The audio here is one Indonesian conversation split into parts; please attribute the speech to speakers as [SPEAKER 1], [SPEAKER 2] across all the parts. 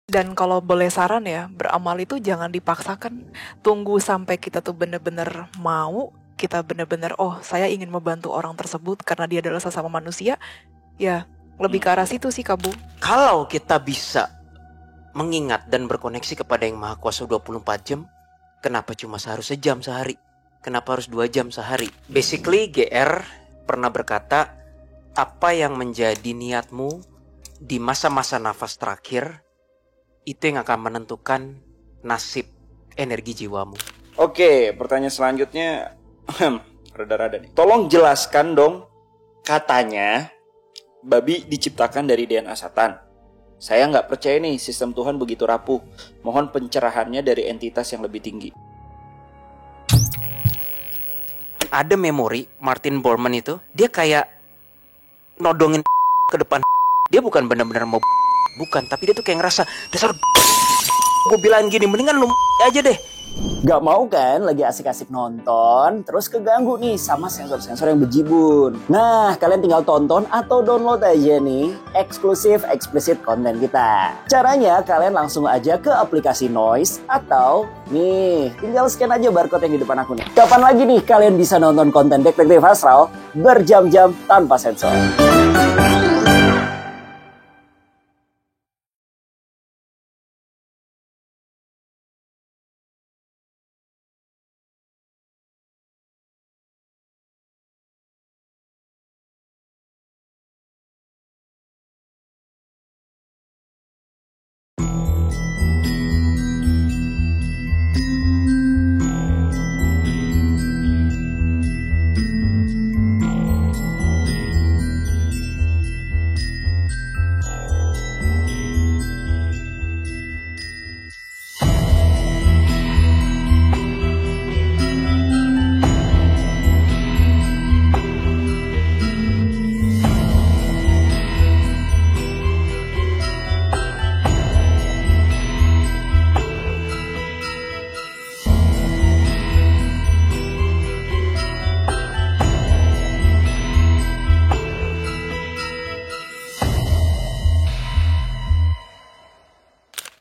[SPEAKER 1] Dan kalau boleh saran ya, beramal itu jangan dipaksakan. Tunggu sampai kita tuh bener-bener mau, kita bener-bener, oh saya ingin membantu orang tersebut karena dia adalah sesama manusia. Ya, lebih ke arah situ sih Kabu.
[SPEAKER 2] Kalau kita bisa mengingat dan berkoneksi kepada yang Maha Kuasa 24 jam, kenapa cuma seharusnya sejam sehari? Kenapa harus 2 jam sehari? Basically GR pernah berkata, apa yang menjadi niatmu di masa-masa nafas terakhir, itu yang akan menentukan nasib energi jiwamu.
[SPEAKER 3] Oke, pertanyaan selanjutnya rada-rada nih. Tolong jelaskan dong, katanya babi diciptakan dari DNA Satan. Saya nggak percaya nih sistem Tuhan begitu rapuh. Mohon pencerahannya dari entitas yang lebih tinggi.
[SPEAKER 2] Ada memori Martin Bormann itu, dia kayak nodongin ke depan. Dia bukan benar-benar mau bukan, tapi dia tuh kayak ngerasa dasar gue bilang gini, mendingan lu aja deh.
[SPEAKER 4] Gak mau kan lagi asik-asik nonton, terus keganggu nih sama sensor-sensor yang bejibun. Nah, kalian tinggal tonton atau download aja nih eksklusif explicit konten kita. Caranya kalian langsung aja ke aplikasi Noise atau nih, tinggal scan aja barcode yang di depan aku nih. Kapan lagi nih kalian bisa nonton konten Detektif Astral berjam-jam tanpa sensor?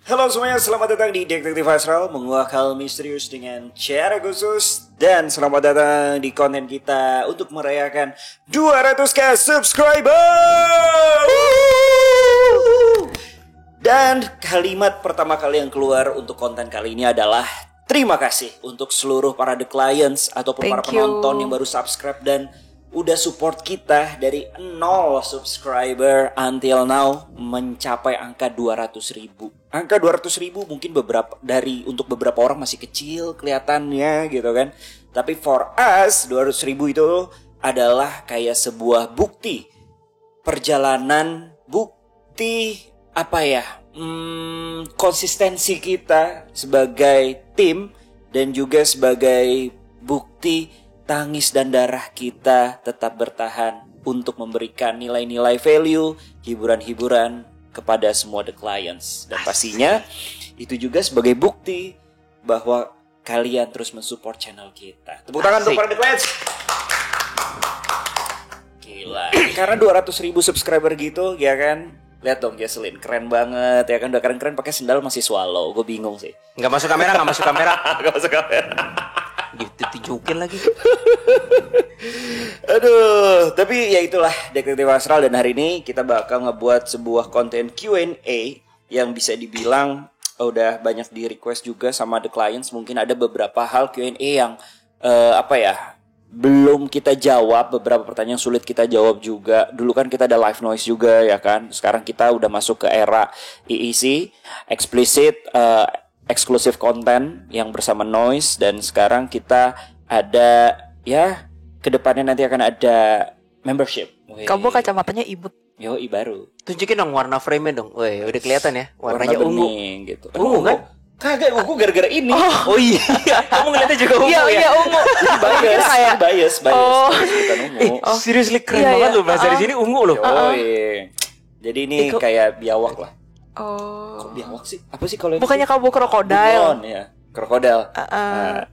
[SPEAKER 3] Halo semuanya, selamat datang di Detektif Astral, menguak hal misterius dengan cara khusus. Dan selamat datang di konten kita untuk merayakan 200k subscriber. Dan kalimat pertama kali yang keluar untuk konten kali ini adalah terima kasih untuk seluruh para The Clients ataupun para penonton yang baru subscribe dan udah support kita dari 0 subscriber until now mencapai angka 200.000. Angka 200.000 mungkin untuk beberapa orang masih kecil kelihatannya gitu kan. Tapi for us 200.000 itu adalah kayak sebuah bukti perjalanan, bukti apa ya? Konsistensi kita sebagai tim dan juga sebagai bukti tangis dan darah kita tetap bertahan untuk memberikan nilai-nilai value, hiburan-hiburan kepada semua The Clients. Dan pastinya itu juga sebagai bukti bahwa kalian terus mensupport channel kita. Tepuk tangan untuk para The Clients. Gila. Karena 200.000 subscriber gitu ya kan. Lihat dong Jesselyn, keren banget ya kan. Udah keren-keren pakai sendal masih swallow. Gue bingung sih.
[SPEAKER 2] Gak masuk kamera.
[SPEAKER 3] Gak masuk kamera.
[SPEAKER 2] Gitu tunjukin lagi.
[SPEAKER 3] Aduh, tapi ya itulah Detektif Astral, dan hari ini kita bakal ngebuat sebuah konten Q&A yang bisa dibilang udah banyak di request juga sama The Clients. Mungkin ada beberapa hal Q&A yang belum kita jawab, beberapa pertanyaan sulit kita jawab juga. Dulu kan kita ada live noise juga ya kan. Sekarang kita udah masuk ke era EEC, explicit eksklusif konten yang bersama Noise, dan sekarang kita ada ya kedepannya nanti akan ada membership.
[SPEAKER 1] Kamu kacamatanya imut.
[SPEAKER 3] Yoi baru.
[SPEAKER 2] Tunjukin dong warna frame-nya dong. Woi, udah kelihatan ya. Warnanya ungu
[SPEAKER 3] gitu.
[SPEAKER 2] Ungu kan?
[SPEAKER 3] Kagak ungu gara-gara ini.
[SPEAKER 2] Oh iya. Kamu ngeliatnya juga ungu ya?
[SPEAKER 1] Iya ungu.
[SPEAKER 3] Bias. Bukan ungu.
[SPEAKER 2] Seriously keren banget loh bahasa di sini ungu loh.
[SPEAKER 3] Jadi ini kayak biawak lah.
[SPEAKER 1] Oh.
[SPEAKER 3] Kok biawak sih? Apa sih kalau
[SPEAKER 1] bukannya kamu krokodil?
[SPEAKER 3] Ya. krokodil.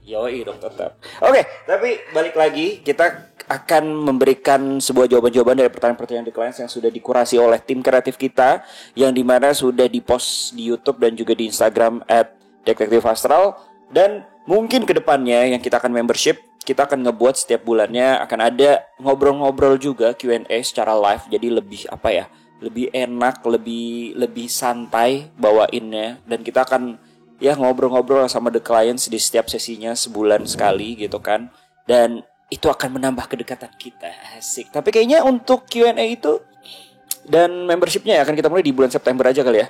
[SPEAKER 3] Yoi dong tetap. Oke, tapi balik lagi kita akan memberikan sebuah jawaban-jawaban dari pertanyaan-pertanyaan The Clients yang sudah dikurasi oleh tim kreatif kita, yang dimana sudah dipost di YouTube dan juga di Instagram @detektifastral. Dan mungkin kedepannya yang kita akan membership, kita akan ngebuat setiap bulannya akan ada ngobrol-ngobrol juga, Q&A secara live. Jadi lebih lebih enak, lebih santai bawainnya. Dan kita akan ngobrol-ngobrol sama The Clients di setiap sesinya sebulan sekali gitu kan. Dan itu akan menambah kedekatan kita. Asik. Tapi kayaknya untuk Q&A itu dan membershipnya akan kita mulai di bulan September aja kali ya.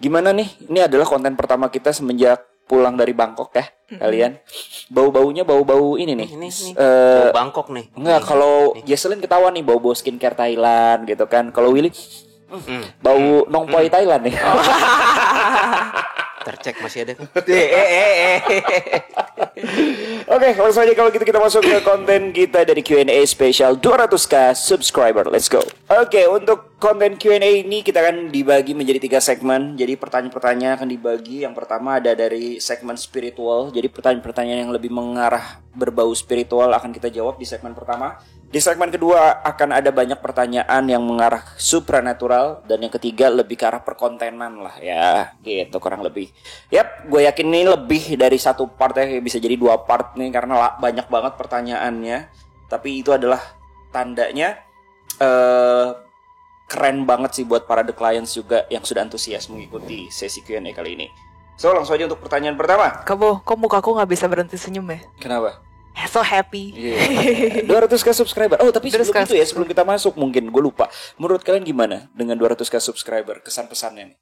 [SPEAKER 3] Gimana nih? Ini adalah konten pertama kita semenjak pulang dari Bangkok ya, kalian. Bau-baunya bau-bau ini nih.
[SPEAKER 2] Bau Bangkok nih.
[SPEAKER 3] Enggak, kalau Jesselyn ketawa nih bau-bau skincare Thailand gitu kan. Kalau Willy bau nongpoi Thailand nih.
[SPEAKER 2] Tercek masih ada kan?
[SPEAKER 3] Oke, langsung aja kalau gitu kita masuk ke konten kita dari Q&A spesial 200k subscriber. Let's go. Oke, untuk konten Q&A ini kita akan dibagi menjadi 3 segmen. Jadi pertanyaan-pertanyaan akan dibagi. Yang pertama ada dari segmen spiritual. Jadi pertanyaan-pertanyaan yang lebih mengarah berbau spiritual akan kita jawab di segmen pertama. Di segmen kedua akan ada banyak pertanyaan yang mengarah supranatural. Dan yang ketiga lebih ke arah perkontenan lah ya. Gitu kurang lebih. Yap, gue yakin ini lebih dari satu part ya. Bisa jadi 2 part nih karena banyak banget pertanyaannya. Tapi itu adalah tandanya keren banget sih buat para The Clients juga yang sudah antusias mengikuti sesi Q&A kali ini. So langsung aja untuk pertanyaan pertama.
[SPEAKER 1] Kok mukaku gak bisa berhenti senyum ya?
[SPEAKER 3] Kenapa?
[SPEAKER 1] So happy.
[SPEAKER 3] 200k subscriber. Oh tapi sebelum itu ya, sebelum kita masuk mungkin gue lupa. Menurut kalian gimana dengan 200k subscriber? Kesan-pesannya nih.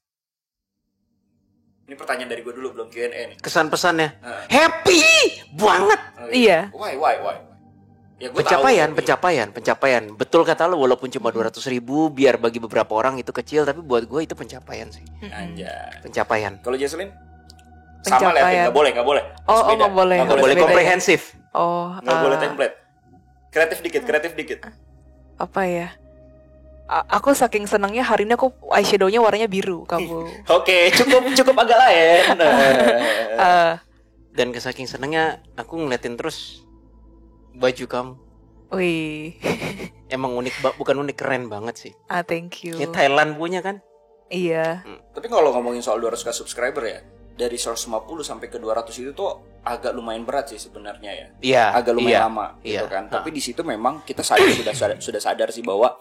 [SPEAKER 3] Ini pertanyaan dari gue dulu, belum Q&A nih.
[SPEAKER 2] Kesan-pesannya happy banget.
[SPEAKER 1] Iya.
[SPEAKER 3] Why? Ya,
[SPEAKER 2] Pencapaian. Betul kata lo, walaupun cuma 200.000, biar bagi beberapa orang itu kecil, tapi buat gue itu pencapaian sih.
[SPEAKER 3] Anjay.
[SPEAKER 2] Pencapaian.
[SPEAKER 3] Kalau Jesselyn? Sama lah, nggak boleh.
[SPEAKER 1] Nggak boleh.
[SPEAKER 2] Nggak boleh komprehensif.
[SPEAKER 3] Nggak boleh template. Kreatif dikit.
[SPEAKER 1] Apa ya? Aku saking senangnya hari ini aku eyeshadownya warnanya biru, kamu.
[SPEAKER 3] Oke, cukup agak lain.
[SPEAKER 2] Dan saking senangnya aku ngeliatin terus baju kamu.
[SPEAKER 1] Wih.
[SPEAKER 2] Emang unik, bukan unik, keren banget sih.
[SPEAKER 1] Thank you.
[SPEAKER 2] Ini Thailand punya kan?
[SPEAKER 1] Iya.
[SPEAKER 3] Tapi kalau ngomongin soal 200k subscriber ya, dari 150 sampai ke 200 itu tuh agak lumayan berat sih sebenarnya ya.
[SPEAKER 2] Iya.
[SPEAKER 3] Agak lumayan lama gitu kan. Tapi di situ memang kita sudah sadar sih bahwa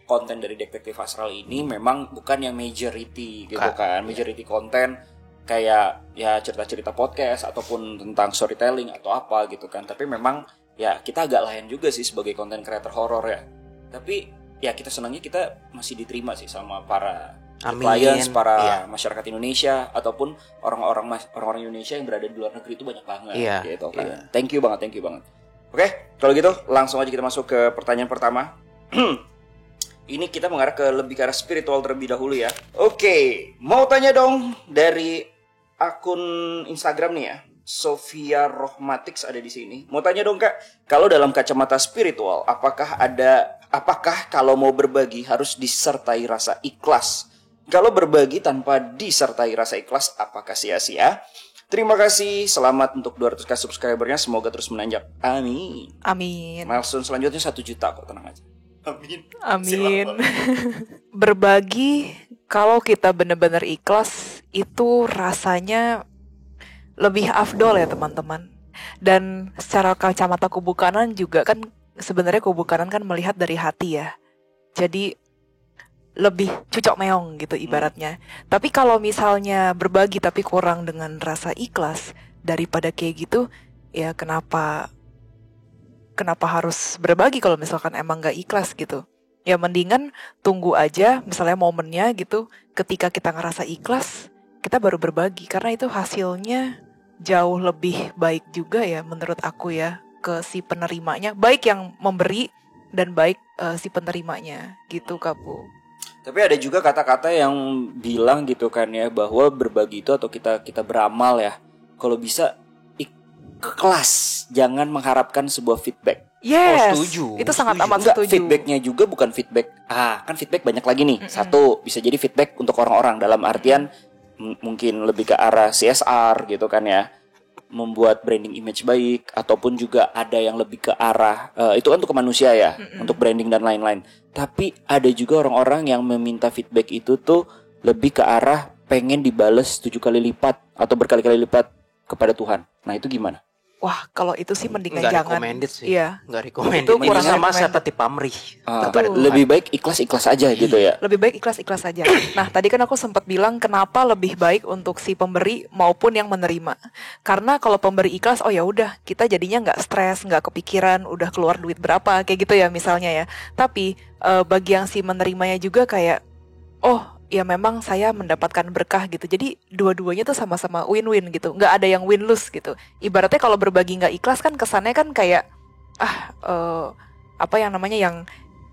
[SPEAKER 3] konten dari Detektif Astral ini memang bukan yang majority gitu kan. Majority konten kayak ya cerita-cerita podcast ataupun tentang storytelling atau apa gitu kan. Tapi memang ya kita agak lain juga sih sebagai content creator horror ya. Tapi ya kita senangnya kita masih diterima sih sama para clients, para masyarakat Indonesia ataupun orang-orang Indonesia yang berada di luar negeri itu banyak banget gitu kan. Thank you banget. Oke, kalau gitu langsung aja kita masuk ke pertanyaan pertama. Ini kita mengarah lebih ke arah spiritual terlebih dahulu ya. Oke, mau tanya dong dari akun Instagram nih ya. Sofia Rohmatix ada di sini. Mau tanya dong Kak, kalau dalam kacamata spiritual, apakah kalau mau berbagi harus disertai rasa ikhlas? Kalau berbagi tanpa disertai rasa ikhlas, apakah sia-sia? Terima kasih, selamat untuk 200k subscribernya, semoga terus menanjak. Amin. Milestone selanjutnya 1 juta kok, tenang aja.
[SPEAKER 1] Amin. Berbagi kalau kita benar-benar ikhlas itu rasanya lebih afdol ya teman-teman. Dan secara kacamata kubu kanan juga kan sebenarnya kubu kanan kan melihat dari hati ya. Jadi lebih cucok meong gitu ibaratnya. Tapi kalau misalnya berbagi tapi kurang dengan rasa ikhlas, daripada kayak gitu ya kenapa harus berbagi kalau misalkan emang gak ikhlas gitu. Ya mendingan tunggu aja misalnya momennya gitu, ketika kita ngerasa ikhlas kita baru berbagi, karena itu hasilnya jauh lebih baik juga ya menurut aku ya, ke si penerimanya, baik yang memberi dan baik si penerimanya gitu Kapu.
[SPEAKER 3] Tapi ada juga kata-kata yang bilang gitu kan ya, bahwa berbagi itu atau kita beramal ya, kalau bisa ikhlas, jangan mengharapkan sebuah feedback.
[SPEAKER 1] Yes,
[SPEAKER 2] setuju.
[SPEAKER 1] Itu sangat amat setuju.
[SPEAKER 3] Feedbacknya juga bukan feedback. Kan feedback banyak lagi nih. Satu, bisa jadi feedback untuk orang-orang dalam artian mungkin lebih ke arah CSR gitu kan ya, membuat branding image baik, ataupun juga ada yang lebih ke arah itu kan untuk ke manusia ya, untuk branding dan lain-lain. Tapi ada juga orang-orang yang meminta feedback itu tuh lebih ke arah pengen dibales 7 kali lipat atau berkali-kali lipat kepada Tuhan. Nah itu gimana?
[SPEAKER 1] Wah, kalau itu sih mendingan
[SPEAKER 2] Nggak
[SPEAKER 1] jangan.
[SPEAKER 2] recommended sih.
[SPEAKER 1] Iya.
[SPEAKER 2] Nggak recommended.
[SPEAKER 1] Itu
[SPEAKER 2] Ini
[SPEAKER 1] kurang
[SPEAKER 2] sama
[SPEAKER 1] recommended.
[SPEAKER 2] seperti pamrih.
[SPEAKER 1] Betul.
[SPEAKER 3] Lebih baik ikhlas-ikhlas aja gitu ya.
[SPEAKER 1] Lebih baik ikhlas-ikhlas saja. Nah, tadi kan aku sempat bilang kenapa lebih baik untuk si pemberi maupun yang menerima. Karena kalau pemberi ikhlas, oh ya udah, kita jadinya nggak stres, nggak kepikiran, udah keluar duit berapa, kayak gitu ya misalnya ya. Tapi bagi yang si menerimanya juga kayak, oh ya memang saya mendapatkan berkah gitu. Jadi dua-duanya tuh sama-sama win-win gitu. Nggak ada yang win-lose gitu. Ibaratnya kalau berbagi nggak ikhlas kan kesannya kan kayak, apa yang namanya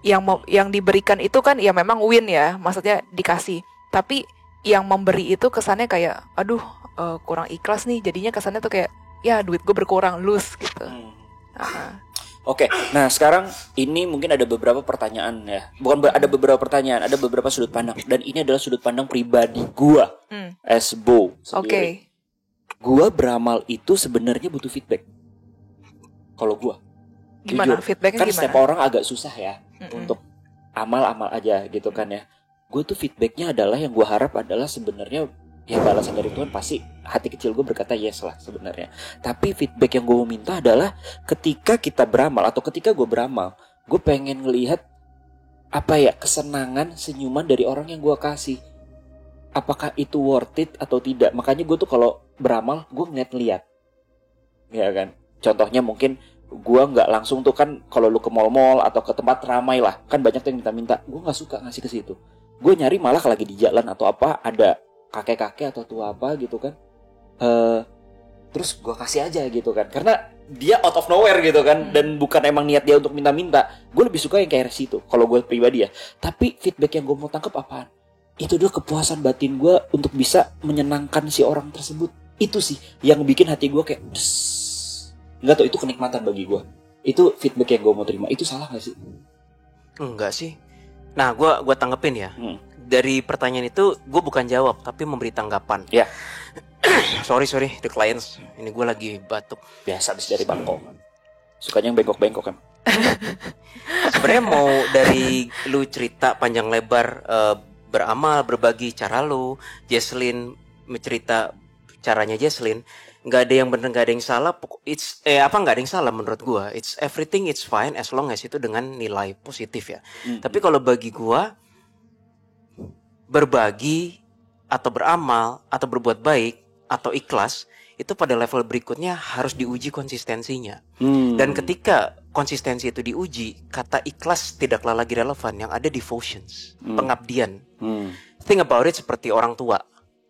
[SPEAKER 1] yang diberikan itu kan ya memang win ya, maksudnya dikasih. Tapi yang memberi itu kesannya kayak, aduh kurang ikhlas nih. Jadinya kesannya tuh kayak, ya duit gue berkurang, lose gitu.
[SPEAKER 3] Oke, nah sekarang ini mungkin ada beberapa pertanyaan ya. Ada beberapa pertanyaan, ada beberapa sudut pandang. Dan ini adalah sudut pandang pribadi gua as Bo sendiri.
[SPEAKER 1] Oke.
[SPEAKER 3] Gua beramal itu sebenarnya butuh feedback. Kalau gua
[SPEAKER 1] Gimana?
[SPEAKER 3] jujur,
[SPEAKER 1] Feedbacknya
[SPEAKER 3] kan
[SPEAKER 1] gimana?
[SPEAKER 3] setiap orang agak susah ya untuk amal-amal aja gitu kan ya. Gue tuh feedbacknya adalah yang gue harap adalah sebenarnya ya balasan dari Tuhan, pasti hati kecil gue berkata yes lah sebenarnya. Tapi feedback yang gue mau minta adalah ketika kita beramal atau ketika gue beramal, gue pengen ngelihat apa ya, kesenangan, senyuman dari orang yang gue kasih. Apakah itu worth it atau tidak? Makanya gue tuh kalau beramal gue ngeliat, ya kan. Contohnya mungkin gue nggak langsung tuh kan, kalau lu ke mall-mall atau ke tempat ramai lah, kan banyak tuh yang minta-minta. Gue nggak suka ngasih ke situ. Gue nyari malah lagi di jalan atau apa, ada kakek-kakek atau tua apa gitu kan, terus gue kasih aja gitu kan, karena dia out of nowhere gitu kan, dan bukan emang niat dia untuk minta-minta. Gue lebih suka yang kayak situ kalau gue pribadi ya. Tapi feedback yang gue mau tangkap apaan? Itu adalah kepuasan batin gue untuk bisa menyenangkan si orang tersebut. Itu sih yang bikin hati gue kayak nggak tau, itu kenikmatan bagi gue. Itu feedback yang gue mau terima. Itu salah gak sih?
[SPEAKER 2] Enggak sih. Nah, gue tanggepin ya. Dari pertanyaan itu gue bukan jawab tapi memberi tanggapan.
[SPEAKER 3] Ya.
[SPEAKER 2] sorry the clients. Ini gue lagi batuk.
[SPEAKER 3] Biasa habis dari Bangkok. Sukanya yang bengkok-bengkok kan.
[SPEAKER 2] Sebenarnya mau dari lu cerita panjang lebar, beramal, berbagi cara lu, Jesslyn mencerita caranya Jesslyn, nggak ada yang benar, nggak ada yang salah. Nggak ada yang salah menurut gue. It's everything, it's fine as long as itu dengan nilai positif ya. Tapi kalau bagi gue, berbagi atau beramal atau berbuat baik atau ikhlas itu pada level berikutnya harus diuji konsistensinya. Dan ketika konsistensi itu diuji, kata ikhlas tidaklah lagi relevan. Yang ada devotions, pengabdian. Think about it seperti orang tua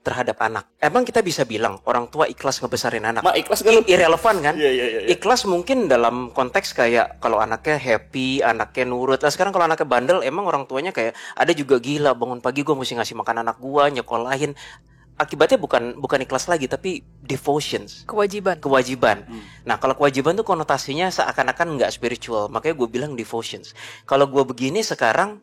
[SPEAKER 2] terhadap anak. Emang kita bisa bilang orang tua ikhlas ngebesarin anak?
[SPEAKER 3] Ikhlas kan?
[SPEAKER 2] Irrelevan kan?
[SPEAKER 3] Iya.
[SPEAKER 2] Ikhlas mungkin dalam konteks kayak kalau anaknya happy, anaknya nurut. Nah sekarang kalau anaknya bandel, emang orang tuanya kayak ada juga gila, bangun pagi gue mesti ngasih makan anak gue, nyekolahin. Akibatnya bukan ikhlas lagi, tapi devotions, kewajiban. Nah kalau kewajiban tuh konotasinya seakan-akan nggak spiritual, makanya gue bilang devotions. Kalau gue begini sekarang,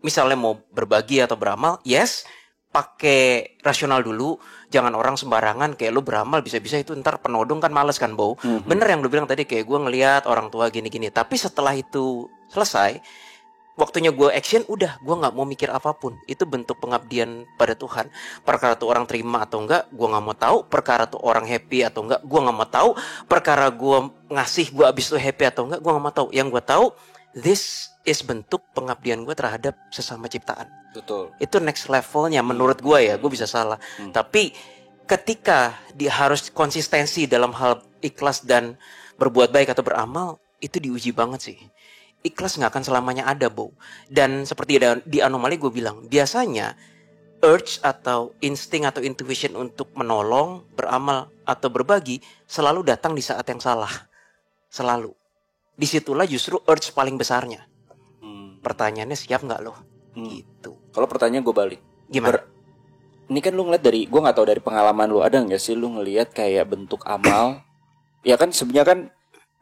[SPEAKER 2] misalnya mau berbagi atau beramal, yes, pakai rasional dulu, jangan orang sembarangan kayak lu beramal bisa-bisa itu ntar penodong kan males kan, Bo. Bener yang lu bilang tadi, kayak gue ngelihat orang tua gini-gini. Tapi setelah itu selesai, waktunya gue action, udah gue nggak mau mikir apapun. Itu bentuk pengabdian pada Tuhan. Perkara tuh orang terima atau enggak, gue nggak mau tahu. Perkara tuh orang happy atau enggak, gue nggak mau tahu. Perkara gue ngasih, gue abis itu happy atau enggak, gue nggak mau tahu. Yang gue tahu, this is bentuk pengabdian gue terhadap sesama ciptaan.
[SPEAKER 3] Betul.
[SPEAKER 2] Itu next levelnya menurut gue ya. Gue bisa salah. Tapi ketika dia harus konsistensi dalam hal ikhlas dan berbuat baik atau beramal, itu diuji banget sih. Ikhlas gak akan selamanya ada, Bo. Dan seperti di anomali gue bilang, biasanya urge atau insting atau intuition untuk menolong, beramal atau berbagi selalu datang di saat yang salah. Selalu. Disitulah justru urge paling besarnya. Pertanyaannya siap gak lo? Gitu.
[SPEAKER 3] Kalau pertanyaan gue balik,
[SPEAKER 2] gimana?
[SPEAKER 3] Ini kan lu ngeliat dari, gue nggak tahu dari pengalaman lu, ada nggak sih lu ngelihat kayak bentuk amal? Ya kan sebenarnya kan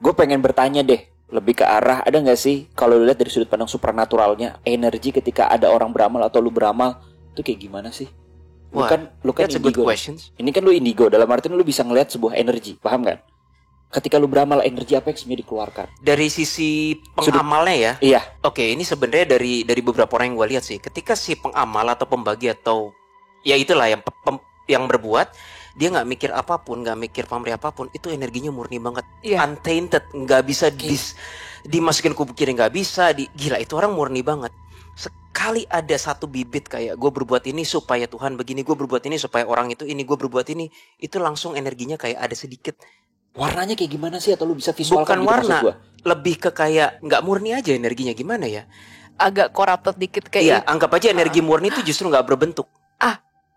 [SPEAKER 3] gue pengen bertanya deh, lebih ke arah ada nggak sih kalau lu lihat dari sudut pandang supernaturalnya, energi ketika ada orang beramal atau lu beramal itu kayak gimana sih? Lu kan
[SPEAKER 2] that's a good
[SPEAKER 3] indigo.
[SPEAKER 2] questions.
[SPEAKER 3] Ini kan lu indigo, dalam artian lu bisa ngelihat sebuah energi, paham kan? Ketika lu beramal, energi apa yang sebenarnya dikeluarkan?
[SPEAKER 2] Dari sisi pengamalnya ya.
[SPEAKER 3] Iya.
[SPEAKER 2] Oke, ini sebenarnya dari beberapa orang yang gue lihat sih. Ketika si pengamal atau pembagi atau ya itulah yang berbuat, dia nggak mikir apapun, nggak mikir pamrih apapun, itu energinya murni banget, untainted, nggak bisa dimasukin ke pikiran, nggak bisa. Gila, itu orang murni banget. Sekali ada satu bibit kayak gue berbuat ini supaya Tuhan begini, gue berbuat ini supaya orang itu ini, gue berbuat ini, itu langsung energinya kayak ada sedikit.
[SPEAKER 3] Warnanya kayak gimana sih, atau lu bisa visualkan?
[SPEAKER 2] Bukan
[SPEAKER 3] gitu
[SPEAKER 2] warna,
[SPEAKER 3] maksud gua?
[SPEAKER 2] lebih ke kayak nggak murni aja energinya, gimana ya?
[SPEAKER 1] Agak corrupted dikit
[SPEAKER 2] Iya,
[SPEAKER 1] kayak
[SPEAKER 2] anggap aja energi murni itu justru nggak berbentuk.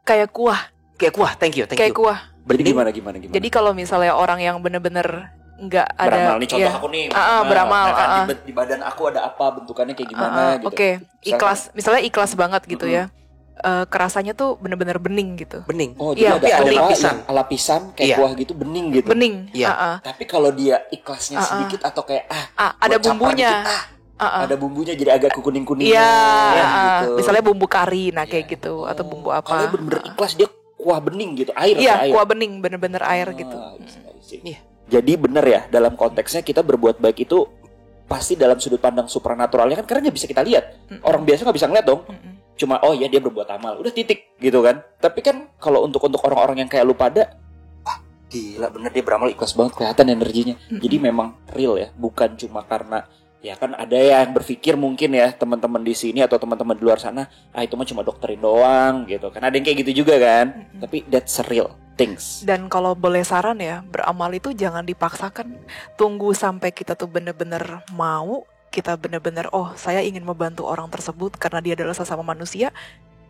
[SPEAKER 1] kayak kuah.
[SPEAKER 2] Kayak kuah, thank you.
[SPEAKER 1] Kayak kuah.
[SPEAKER 3] Berarti gimana?
[SPEAKER 1] Jadi kalau misalnya orang yang bener-bener nggak ada
[SPEAKER 3] beramal nih, contoh aku nih
[SPEAKER 1] beramal,
[SPEAKER 3] di badan aku ada apa, bentukannya kayak gimana gitu.
[SPEAKER 1] Oke. Misalnya ikhlas banget gitu ya. Kerasanya tuh bener-bener bening gitu.
[SPEAKER 2] Bening.
[SPEAKER 3] Oh,
[SPEAKER 1] Iya,
[SPEAKER 3] jadi ada
[SPEAKER 2] lapisan.
[SPEAKER 3] lapisan kayak
[SPEAKER 2] Iya.
[SPEAKER 3] kuah gitu, bening gitu.
[SPEAKER 1] Bening.
[SPEAKER 2] Iya.
[SPEAKER 3] Tapi kalau dia ikhlasnya sedikit atau kayak
[SPEAKER 1] Ada
[SPEAKER 3] gua campur
[SPEAKER 1] bumbunya.
[SPEAKER 3] dikit, ada bumbunya jadi agak kuning-kuning.
[SPEAKER 1] Iya,
[SPEAKER 3] gitu.
[SPEAKER 1] misalnya bumbu kari, kayak gitu, atau bumbu apa?
[SPEAKER 3] Kalau bener-bener ikhlas dia kuah bening gitu, air.
[SPEAKER 1] Iya,
[SPEAKER 3] air.
[SPEAKER 1] kuah bening, bener-bener air gitu.
[SPEAKER 2] Iya.
[SPEAKER 3] Jadi bener ya, dalam konteksnya kita berbuat baik itu pasti dalam sudut pandang supranaturalnya kan, karena nggak bisa kita lihat. Orang biasa nggak bisa ngeliat dong. Cuma oh ya dia berbuat amal, udah titik gitu kan. Tapi kan kalau untuk orang-orang yang kayak lu pada, gila bener dia beramal ikhlas banget, kelihatan energinya. Jadi memang real ya, bukan cuma karena ya kan ada yang berpikir mungkin ya teman-teman di sini atau teman-teman di luar sana, itu mah cuma dokterin doang gitu. Kan ada yang kayak gitu juga kan. Tapi that's real things.
[SPEAKER 1] Dan kalau boleh saran ya, beramal itu jangan dipaksakan. Tunggu sampai kita tuh bener-bener mau, kita bener-bener saya ingin membantu orang tersebut karena dia adalah sesama manusia.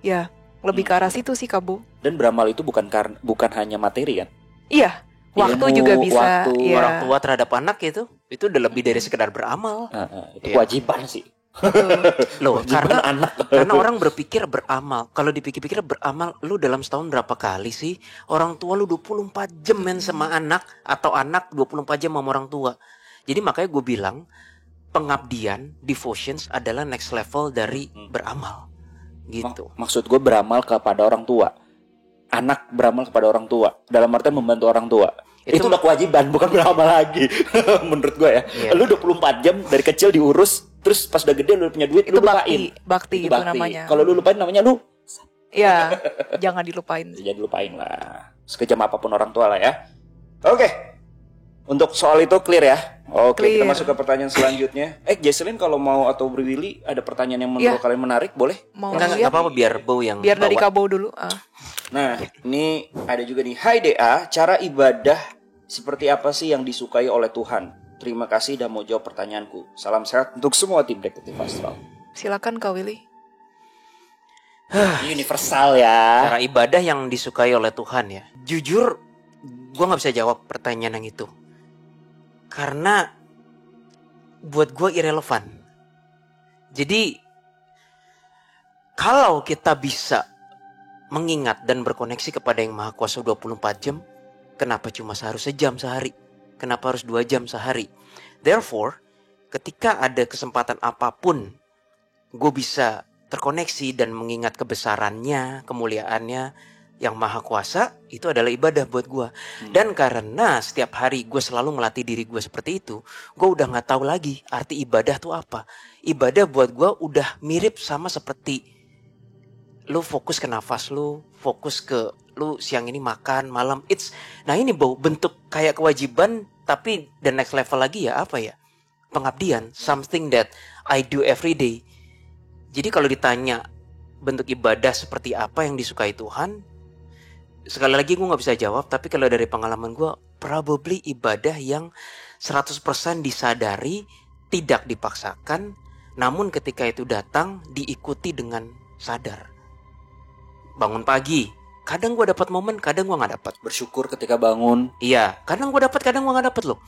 [SPEAKER 1] Ya, lebih ke arah situ sih, Kabu.
[SPEAKER 3] Dan beramal itu bukan hanya materi kan?
[SPEAKER 1] Iya. Waktu
[SPEAKER 3] Ilmu,
[SPEAKER 1] juga bisa.
[SPEAKER 3] waktu,
[SPEAKER 1] Iya.
[SPEAKER 2] Orang tua terhadap anak itu udah lebih dari sekedar beramal.
[SPEAKER 3] Itu
[SPEAKER 2] Iya.
[SPEAKER 3] kewajiban sih.
[SPEAKER 2] Loh,
[SPEAKER 3] Kewajiban
[SPEAKER 2] karena
[SPEAKER 3] anak.
[SPEAKER 2] karena orang berpikir beramal. Kalau dipikir-pikir beramal, lu dalam setahun berapa kali sih? Orang tua lu 24 jam men sama anak, atau anak 24 jam sama orang tua. Jadi makanya gue bilang pengabdian, devotions adalah next level dari beramal. Gitu.
[SPEAKER 3] Maksud gue beramal kepada orang tua. Anak beramal kepada orang tua. Dalam artian membantu orang tua. Itu udah kewajiban, bukan beramal lagi. Menurut gue ya.
[SPEAKER 2] Iya.
[SPEAKER 3] Lu 24 jam dari kecil diurus, terus pas udah gede lu punya duit,
[SPEAKER 1] Itu
[SPEAKER 3] lu lupain.
[SPEAKER 1] bakti itu namanya.
[SPEAKER 3] Kalau lu lupain namanya lu
[SPEAKER 1] Ya, jangan dilupain.
[SPEAKER 3] jadi lupain lah. Sekejam apapun orang tua lah ya. Oke. Untuk soal itu clear ya. Oke, kita
[SPEAKER 1] Clear.
[SPEAKER 3] masuk ke pertanyaan selanjutnya. Jesselyn kalau mau atau Bri Willy ada pertanyaan yang menurut kalian menarik, boleh?
[SPEAKER 1] Mau
[SPEAKER 2] Enggak
[SPEAKER 1] lihat?
[SPEAKER 2] apa-apa, biar Bow yang
[SPEAKER 1] Biar dari
[SPEAKER 2] bawa.
[SPEAKER 1] Kabo dulu.
[SPEAKER 3] Nah, ini ada juga nih. Hai DA, cara ibadah seperti apa sih yang disukai oleh Tuhan? Terima kasih udah mau jawab pertanyaanku. Salam sehat untuk semua tim Detektif Astral.
[SPEAKER 1] Silakan Kak Willy.
[SPEAKER 3] Universal ya.
[SPEAKER 2] Cara ibadah yang disukai oleh Tuhan ya. Jujur, gue nggak bisa jawab pertanyaan yang itu. Karena buat gue irrelevan. Jadi kalau kita bisa mengingat dan berkoneksi kepada yang Maha Kuasa 24 jam, kenapa cuma seharusnya sejam sehari? Kenapa harus 2 jam sehari? Therefore, ketika ada kesempatan apapun, gue bisa terkoneksi dan mengingat kebesarannya, kemuliaannya yang Maha Kuasa, itu adalah ibadah buat gue. Dan karena setiap hari gue selalu melatih diri gue seperti itu, gue udah gak tahu lagi arti ibadah tuh apa. Ibadah buat gue udah mirip sama seperti lu fokus ke nafas lu, fokus ke lu siang ini makan, malam. Nah ini Bow, bentuk kayak kewajiban, tapi the next level lagi ya apa ya? Pengabdian, something that I do every day. Jadi kalau ditanya bentuk ibadah seperti apa yang disukai Tuhan, sekali lagi gue gak bisa jawab. Tapi kalau dari pengalaman gue, probably ibadah yang 100% disadari, tidak dipaksakan, namun ketika itu datang diikuti dengan sadar. Bangun pagi, kadang gue dapat momen, kadang gue gak dapat.
[SPEAKER 3] Bersyukur ketika bangun.
[SPEAKER 2] Iya, kadang gue dapat, kadang gue gak dapat loh.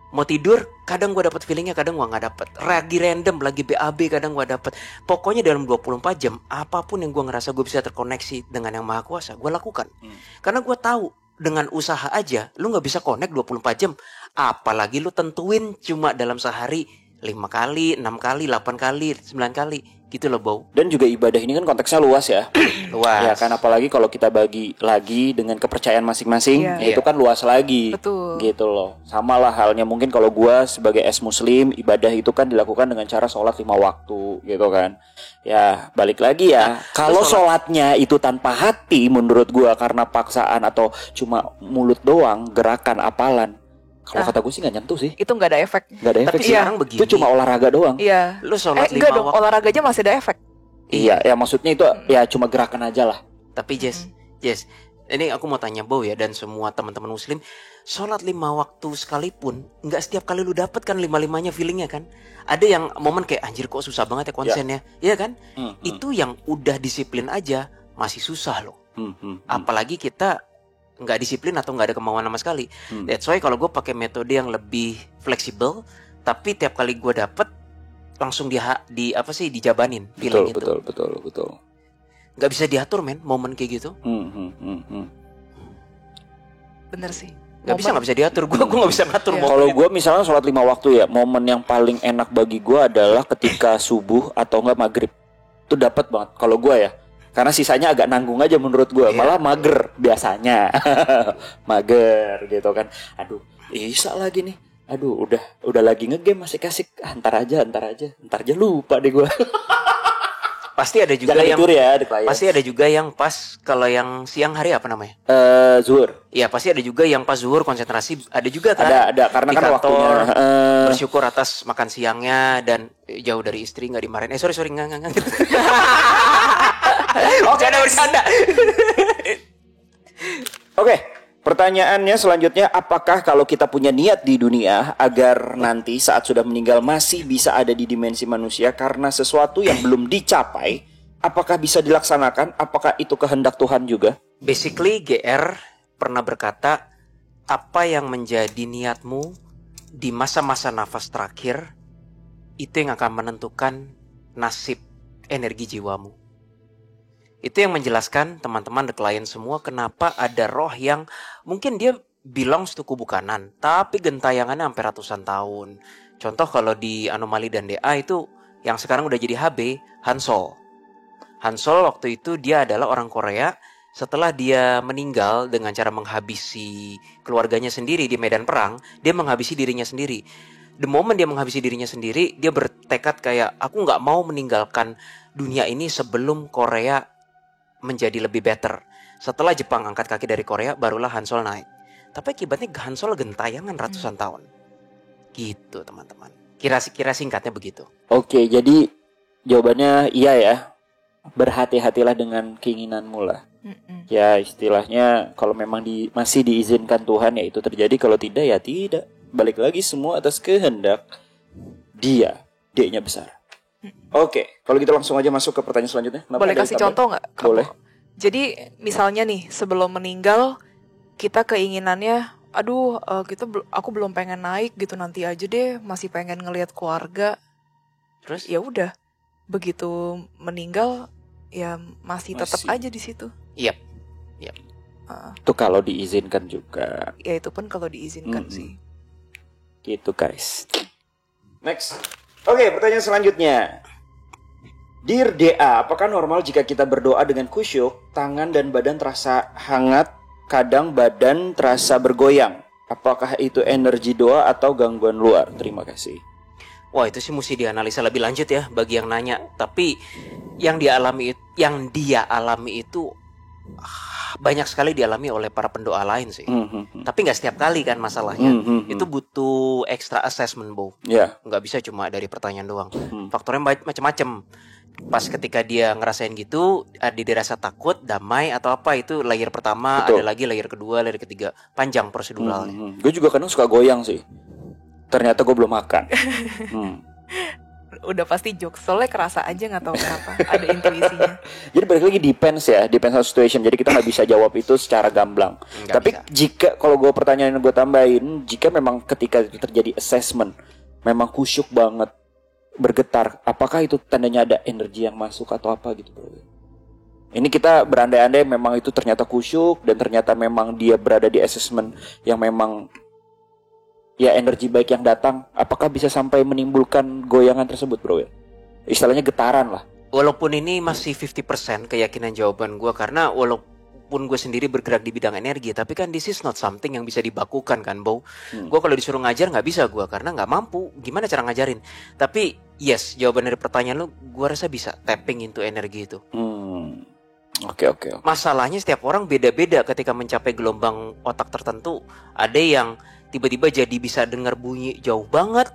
[SPEAKER 2] Mau tidur, kadang gue dapat feelingnya, kadang gue nggak dapat. Lagi random, lagi BAB, kadang gue dapat. Pokoknya dalam 24 jam, apapun yang gue ngerasa gue bisa terkoneksi dengan yang Maha Kuasa, gue lakukan. Karena gue tahu dengan usaha aja, lu nggak bisa connect 24 jam. Apalagi lu tentuin cuma dalam sehari 5 kali, 6 kali, 8 kali, 9 kali gitu loh, Bow.
[SPEAKER 3] Dan juga ibadah ini kan konteksnya luas ya.
[SPEAKER 2] Luas.
[SPEAKER 3] Ya kan, apalagi kalau kita bagi lagi dengan kepercayaan masing-masing,
[SPEAKER 1] Iya.
[SPEAKER 3] ya itu kan luas lagi.
[SPEAKER 1] Betul.
[SPEAKER 3] Gitu loh. Sama lah halnya mungkin kalau gua sebagai muslim, ibadah itu kan dilakukan dengan cara sholat 5 waktu gitu kan. Ya balik lagi ya, kalau sholatnya itu tanpa hati menurut gua karena paksaan atau cuma mulut doang, gerakan apalan, kalau kata gue sih gak nyentuh sih.
[SPEAKER 1] Itu nggak ada efek.
[SPEAKER 3] Gak ada efek
[SPEAKER 2] Tapi
[SPEAKER 3] sih.
[SPEAKER 2] sekarang begini.
[SPEAKER 3] Itu cuma olahraga doang.
[SPEAKER 1] Iya.
[SPEAKER 2] Lu sholat 5
[SPEAKER 1] enggak dong,
[SPEAKER 2] waktu.
[SPEAKER 1] olahraga aja masih ada efek.
[SPEAKER 3] Iya, ya maksudnya itu ya cuma gerakan aja lah.
[SPEAKER 2] Tapi Jess, ini aku mau tanya Bow ya dan semua teman-teman muslim, sholat 5 waktu sekalipun nggak setiap kali lu dapet kan 5-5-nya feelingnya kan. Ada yang momen kayak anjir kok susah banget ya konsennya, iya kan? Itu yang udah disiplin aja masih susah loh. Apalagi kita nggak disiplin atau nggak ada kemauan sama sekali. That's why kalau gue pakai metode yang lebih fleksibel, tapi tiap kali gue dapet langsung dijabanin feeling itu.
[SPEAKER 3] Betul.
[SPEAKER 2] Nggak bisa diatur men, momen kayak gitu.
[SPEAKER 1] Bener sih.
[SPEAKER 2] Nggak bisa diatur. Gue nggak bisa ngatur
[SPEAKER 1] Iya.
[SPEAKER 2] momen.
[SPEAKER 3] Kalau
[SPEAKER 2] itu.
[SPEAKER 3] gue misalnya sholat 5 waktu ya, momen yang paling enak bagi gue adalah ketika subuh atau enggak maghrib. Itu dapat banget kalau gue ya. Karena sisanya agak nanggung aja menurut gue. Malah mager biasanya. Mager gitu kan. Aduh, Isa lagi nih. Aduh, udah lagi ngegame masih kasih. Ntar aja. Ntar aja lupa deh gue.
[SPEAKER 2] Pasti ada juga
[SPEAKER 3] Jangan
[SPEAKER 2] yang
[SPEAKER 3] ditur ya, The Clients.
[SPEAKER 2] pasti ada juga yang pas kalau yang siang hari apa namanya?
[SPEAKER 3] Zuhur.
[SPEAKER 2] Iya, pasti ada juga yang pas zuhur konsentrasi. Ada juga kan?
[SPEAKER 3] Ada karena
[SPEAKER 2] Di
[SPEAKER 3] kan
[SPEAKER 2] kantor,
[SPEAKER 3] waktunya.
[SPEAKER 2] bersyukur atas makan siangnya dan jauh dari istri nggak dimarahin. Sorry enggak. Bercanda.
[SPEAKER 3] Oke, pertanyaannya selanjutnya, apakah kalau kita punya niat di dunia agar nanti saat sudah meninggal masih bisa ada di dimensi manusia karena sesuatu yang belum dicapai, apakah bisa dilaksanakan? Apakah itu kehendak Tuhan juga?
[SPEAKER 2] Basically GR pernah berkata, apa yang menjadi niatmu di masa-masa nafas terakhir itu yang akan menentukan nasib energi jiwamu. Itu yang menjelaskan teman-teman The Client semua kenapa ada roh yang mungkin dia belongs to kubu kanan, tapi gentayangannya sampai ratusan tahun. Contoh kalau di Anomali dan DA itu yang sekarang udah jadi HB, Hansol. Hansol waktu itu dia adalah orang Korea. Setelah dia meninggal dengan cara menghabisi keluarganya sendiri di medan perang, dia menghabisi dirinya sendiri. The moment dia menghabisi dirinya sendiri, dia bertekad kayak, aku gak mau meninggalkan dunia ini sebelum Korea menjadi lebih better. Setelah Jepang angkat kaki dari Korea, barulah Hansol naik. Tapi akibatnya Hansol gentayangan ratusan tahun. Gitu teman-teman. Kira singkatnya begitu.
[SPEAKER 3] Oke, jadi jawabannya iya ya. Berhati-hatilah dengan keinginanmu lah. Ya istilahnya kalau memang masih diizinkan Tuhan ya itu terjadi, kalau tidak ya tidak. Balik lagi semua atas kehendak Dia. D-nya besar. Oke, kalau gitu langsung aja masuk ke pertanyaan selanjutnya. Kenapa
[SPEAKER 1] Boleh
[SPEAKER 3] ada
[SPEAKER 1] kasih
[SPEAKER 3] yang tambah?
[SPEAKER 1] contoh nggak?
[SPEAKER 3] Boleh.
[SPEAKER 1] Jadi misalnya nih sebelum meninggal kita keinginannya, aduh aku belum pengen naik gitu, nanti aja deh, masih pengen ngelihat keluarga.
[SPEAKER 2] Terus
[SPEAKER 1] Ya udah, begitu meninggal ya masih tetap
[SPEAKER 3] Masih.
[SPEAKER 1] aja di situ.
[SPEAKER 2] Yap.
[SPEAKER 3] Itu kalau diizinkan juga.
[SPEAKER 1] Ya itu pun kalau diizinkan sih.
[SPEAKER 3] Gitu guys. Next. Oke, pertanyaan selanjutnya. Dear DA, apakah normal jika kita berdoa dengan khusyuk, tangan dan badan terasa hangat, kadang badan terasa bergoyang? Apakah itu energi doa atau gangguan luar? Terima kasih.
[SPEAKER 2] Wah, itu sih mesti dianalisa lebih lanjut ya bagi yang nanya. Tapi yang dia alami itu banyak sekali dialami oleh para pendoa lain sih. Tapi nggak setiap kali kan masalahnya. Itu butuh extra assessment, Bo.
[SPEAKER 3] Ya.
[SPEAKER 2] Nggak bisa cuma dari pertanyaan doang. Faktornya macam-macam. Pas ketika dia ngerasain gitu, dia dirasa takut, damai atau apa, itu layer pertama.
[SPEAKER 3] Betul.
[SPEAKER 2] Ada lagi layer kedua, layer ketiga. Panjang proseduralnya.
[SPEAKER 3] Gue juga kadang suka goyang sih. Ternyata gue belum makan.
[SPEAKER 1] Udah pasti jokes, soalnya kerasa aja nggak tahu kenapa. Ada intuisinya.
[SPEAKER 3] Jadi balik lagi depends on situation. Jadi kita nggak bisa jawab itu secara gamblang.
[SPEAKER 2] Nggak
[SPEAKER 3] Tapi
[SPEAKER 2] bisa.
[SPEAKER 3] jika kalau gue pertanyaan yang gue tambahin, jika memang ketika terjadi assessment, memang khusyuk banget, bergetar, apakah itu tandanya ada energi yang masuk atau apa gitu, bro? Ini kita berandai-andai memang itu ternyata khusyuk dan ternyata memang dia berada di assessment yang memang ya energi baik yang datang, apakah bisa sampai menimbulkan goyangan tersebut, bro ya? Istilahnya getaran lah.
[SPEAKER 2] Walaupun ini masih 50% keyakinan jawaban gue, karena walaupun gue sendiri bergerak di bidang energi, tapi kan this is not something yang bisa dibakukan kan, Bow. Gue kalau disuruh ngajar nggak bisa gue, karena nggak mampu. Gimana cara ngajarin? Tapi yes, jawaban dari pertanyaan lu, gue rasa bisa tapping into energi itu.
[SPEAKER 3] Oke.
[SPEAKER 2] Masalahnya setiap orang beda-beda ketika mencapai gelombang otak tertentu. Ada yang tiba-tiba jadi bisa dengar bunyi jauh banget.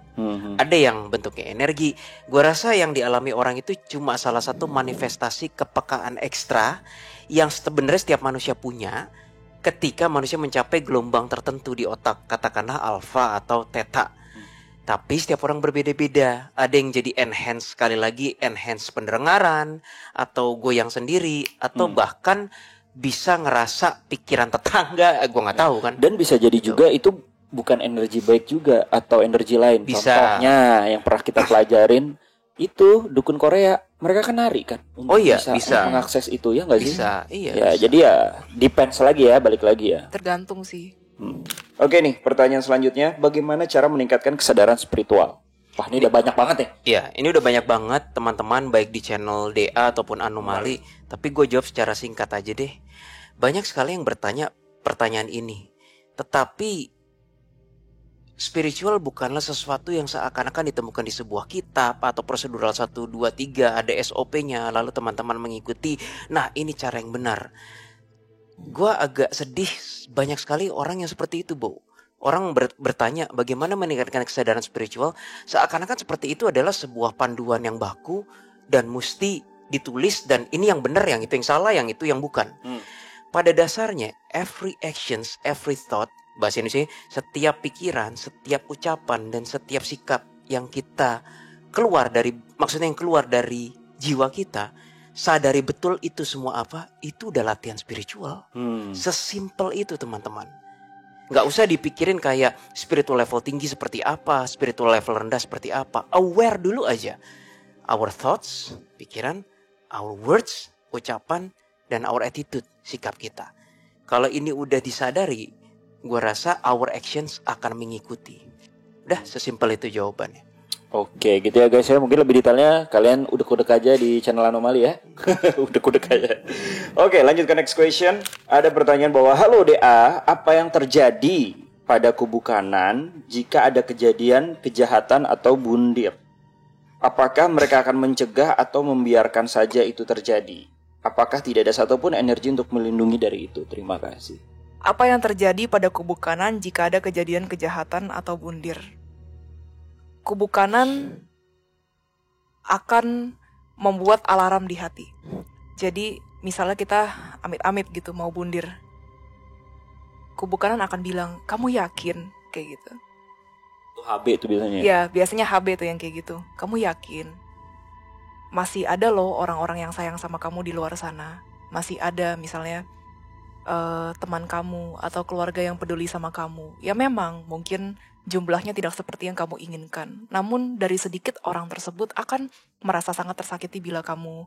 [SPEAKER 2] Ada yang bentuknya energi. Gua rasa yang dialami orang itu cuma salah satu manifestasi kepekaan ekstra yang sebenarnya setiap manusia punya ketika manusia mencapai gelombang tertentu di otak, katakanlah alfa atau theta. Tapi setiap orang berbeda-beda. Ada yang jadi enhance, sekali lagi enhance pendengaran, atau goyang sendiri, atau bahkan bisa ngerasa pikiran tetangga. Gue nggak tahu kan.
[SPEAKER 3] Dan bisa jadi juga itu bukan energi baik juga, atau energi lain.
[SPEAKER 2] Bisa.
[SPEAKER 3] Contohnya yang pernah kita pelajarin itu dukun Korea, mereka kan nari kan.
[SPEAKER 2] Oh iya, bisa
[SPEAKER 3] mengakses itu ya nggak sih?
[SPEAKER 2] Bisa, iya.
[SPEAKER 3] Ya,
[SPEAKER 2] bisa.
[SPEAKER 3] jadi ya depends lagi ya, balik lagi ya.
[SPEAKER 1] Tergantung sih.
[SPEAKER 3] Oke nih, pertanyaan selanjutnya, bagaimana cara meningkatkan kesadaran spiritual? Wah, ini udah banyak banget nih.
[SPEAKER 2] Iya, ini udah banyak banget teman-teman, baik di channel DA ataupun Anomali. Tapi gue jawab secara singkat aja deh. Banyak sekali yang bertanya pertanyaan ini. Tetapi spiritual bukanlah sesuatu yang seakan-akan ditemukan di sebuah kitab atau prosedural 1, 2, 3, ada SOP-nya, lalu teman-teman mengikuti. Nah, ini cara yang benar. Gua agak sedih, banyak sekali orang yang seperti itu, Bo. Orang bertanya bagaimana meningkatkan kesadaran spiritual, seakan-akan seperti itu adalah sebuah panduan yang baku dan mesti ditulis, dan ini yang benar, yang itu yang salah, yang itu yang bukan. Pada dasarnya, every actions, every thought, bahasa Indonesia, setiap pikiran, setiap ucapan, dan setiap sikap yang kita keluar dari, maksudnya yang keluar dari jiwa kita, sadari betul itu semua apa, itu udah latihan spiritual. Sesimpel itu, teman-teman. Nggak usah dipikirin kayak spiritual level tinggi seperti apa, spiritual level rendah seperti apa. Aware dulu aja. Our thoughts, pikiran, our words, ucapan, dan our attitude, sikap kita. Kalau ini udah disadari, gua rasa our actions akan mengikuti. Udah, sesimpel itu jawabannya.
[SPEAKER 3] Oke, gitu ya guys ya. Mungkin lebih detailnya kalian udek-udek aja di channel Anomali ya. Udek-udek aja. Oke, lanjut ke next question. Ada pertanyaan bahwa, halo DA, apa yang terjadi pada kubu kanan jika ada kejadian kejahatan atau bundir? Apakah mereka akan mencegah atau membiarkan saja itu terjadi? Apakah tidak ada satupun energi untuk melindungi dari itu? Terima kasih.
[SPEAKER 1] Apa yang terjadi pada kubu kanan jika ada kejadian kejahatan atau bundir? Kubu kanan akan membuat alarm di hati. Jadi misalnya kita amit-amit gitu mau bundir, kubu kanan akan bilang, kamu yakin? Kayak gitu.
[SPEAKER 3] Itu HB itu biasanya.
[SPEAKER 1] Ya, biasanya HB tuh yang kayak gitu. Kamu yakin? Masih ada loh orang-orang yang sayang sama kamu di luar sana. Masih ada misalnya teman kamu atau keluarga yang peduli sama kamu. Ya memang mungkin jumlahnya tidak seperti yang kamu inginkan. Namun dari sedikit orang tersebut akan merasa sangat tersakiti bila kamu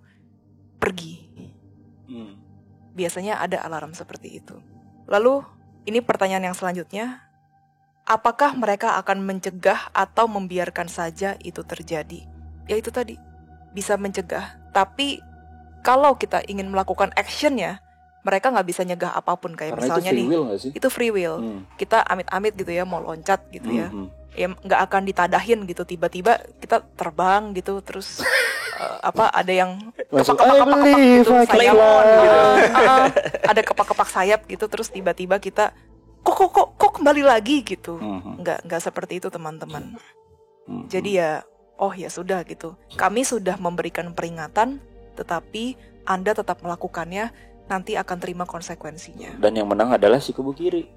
[SPEAKER 1] pergi. Biasanya ada alarm seperti itu. Lalu ini pertanyaan yang selanjutnya. Apakah mereka akan mencegah atau membiarkan saja itu terjadi? Ya itu tadi, bisa mencegah. Tapi kalau kita ingin melakukan actionnya, mereka nggak bisa nyegah apapun. Kayak
[SPEAKER 3] karena
[SPEAKER 1] misalnya
[SPEAKER 3] itu free will nggak sih?
[SPEAKER 1] Itu free will. Kita amit-amit gitu ya, mau loncat gitu ya. Ya nggak akan ditadahin gitu, tiba-tiba kita terbang gitu, terus ada yang kepak-kepak gitu, sayap gitu. Ada kepak-kepak sayap gitu, terus tiba-tiba kita kok kembali lagi gitu. Nggak seperti itu, teman-teman. Jadi ya, oh ya sudah gitu. Kami sudah memberikan peringatan, tetapi Anda tetap melakukannya, nanti akan terima konsekuensinya.
[SPEAKER 3] Dan yang menang adalah si kubu kiri.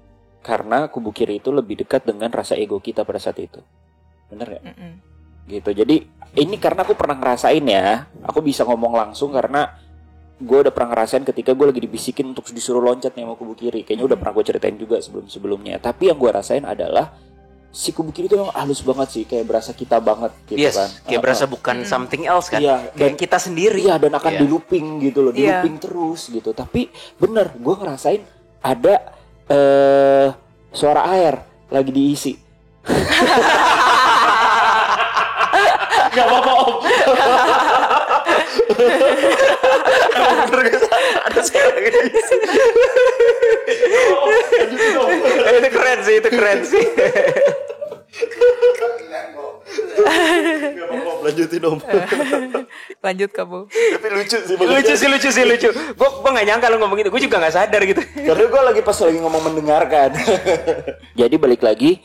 [SPEAKER 3] Karena kubu kiri itu lebih dekat dengan rasa ego kita pada saat itu. Bener ya? Gitu. Jadi ini karena aku pernah ngerasain ya. Aku bisa ngomong langsung karena gue udah pernah ngerasain ketika gue lagi dibisikin untuk disuruh loncat nih sama kubu kiri. Kayaknya udah pernah gue ceritain juga sebelum-sebelumnya. Tapi yang gue rasain adalah si kubu kiri itu memang halus banget sih, kayak berasa kita banget gitu.
[SPEAKER 2] Yes,
[SPEAKER 3] kan.
[SPEAKER 2] Kayak berasa bukan something else kan.
[SPEAKER 3] Iya,
[SPEAKER 2] kayak kita sendiri.
[SPEAKER 3] Iya, dan akan di looping gitu loh, di looping terus gitu. Tapi bener, gue ngerasain ada suara air lagi diisi. Gak apa-apa om. Emang bener gak ada sekarang ini.
[SPEAKER 2] Itu keren sih, itu keren sih.
[SPEAKER 3] Gak apa-apa, lanjutin om.
[SPEAKER 1] Lanjut kamu.
[SPEAKER 3] Tapi lucu sih.
[SPEAKER 2] Lucu. Gue gak nyangka lo ngomong gitu. Gue juga gak sadar gitu.
[SPEAKER 3] Karena gue lagi pas lagi ngomong mendengarkan. Jadi balik lagi,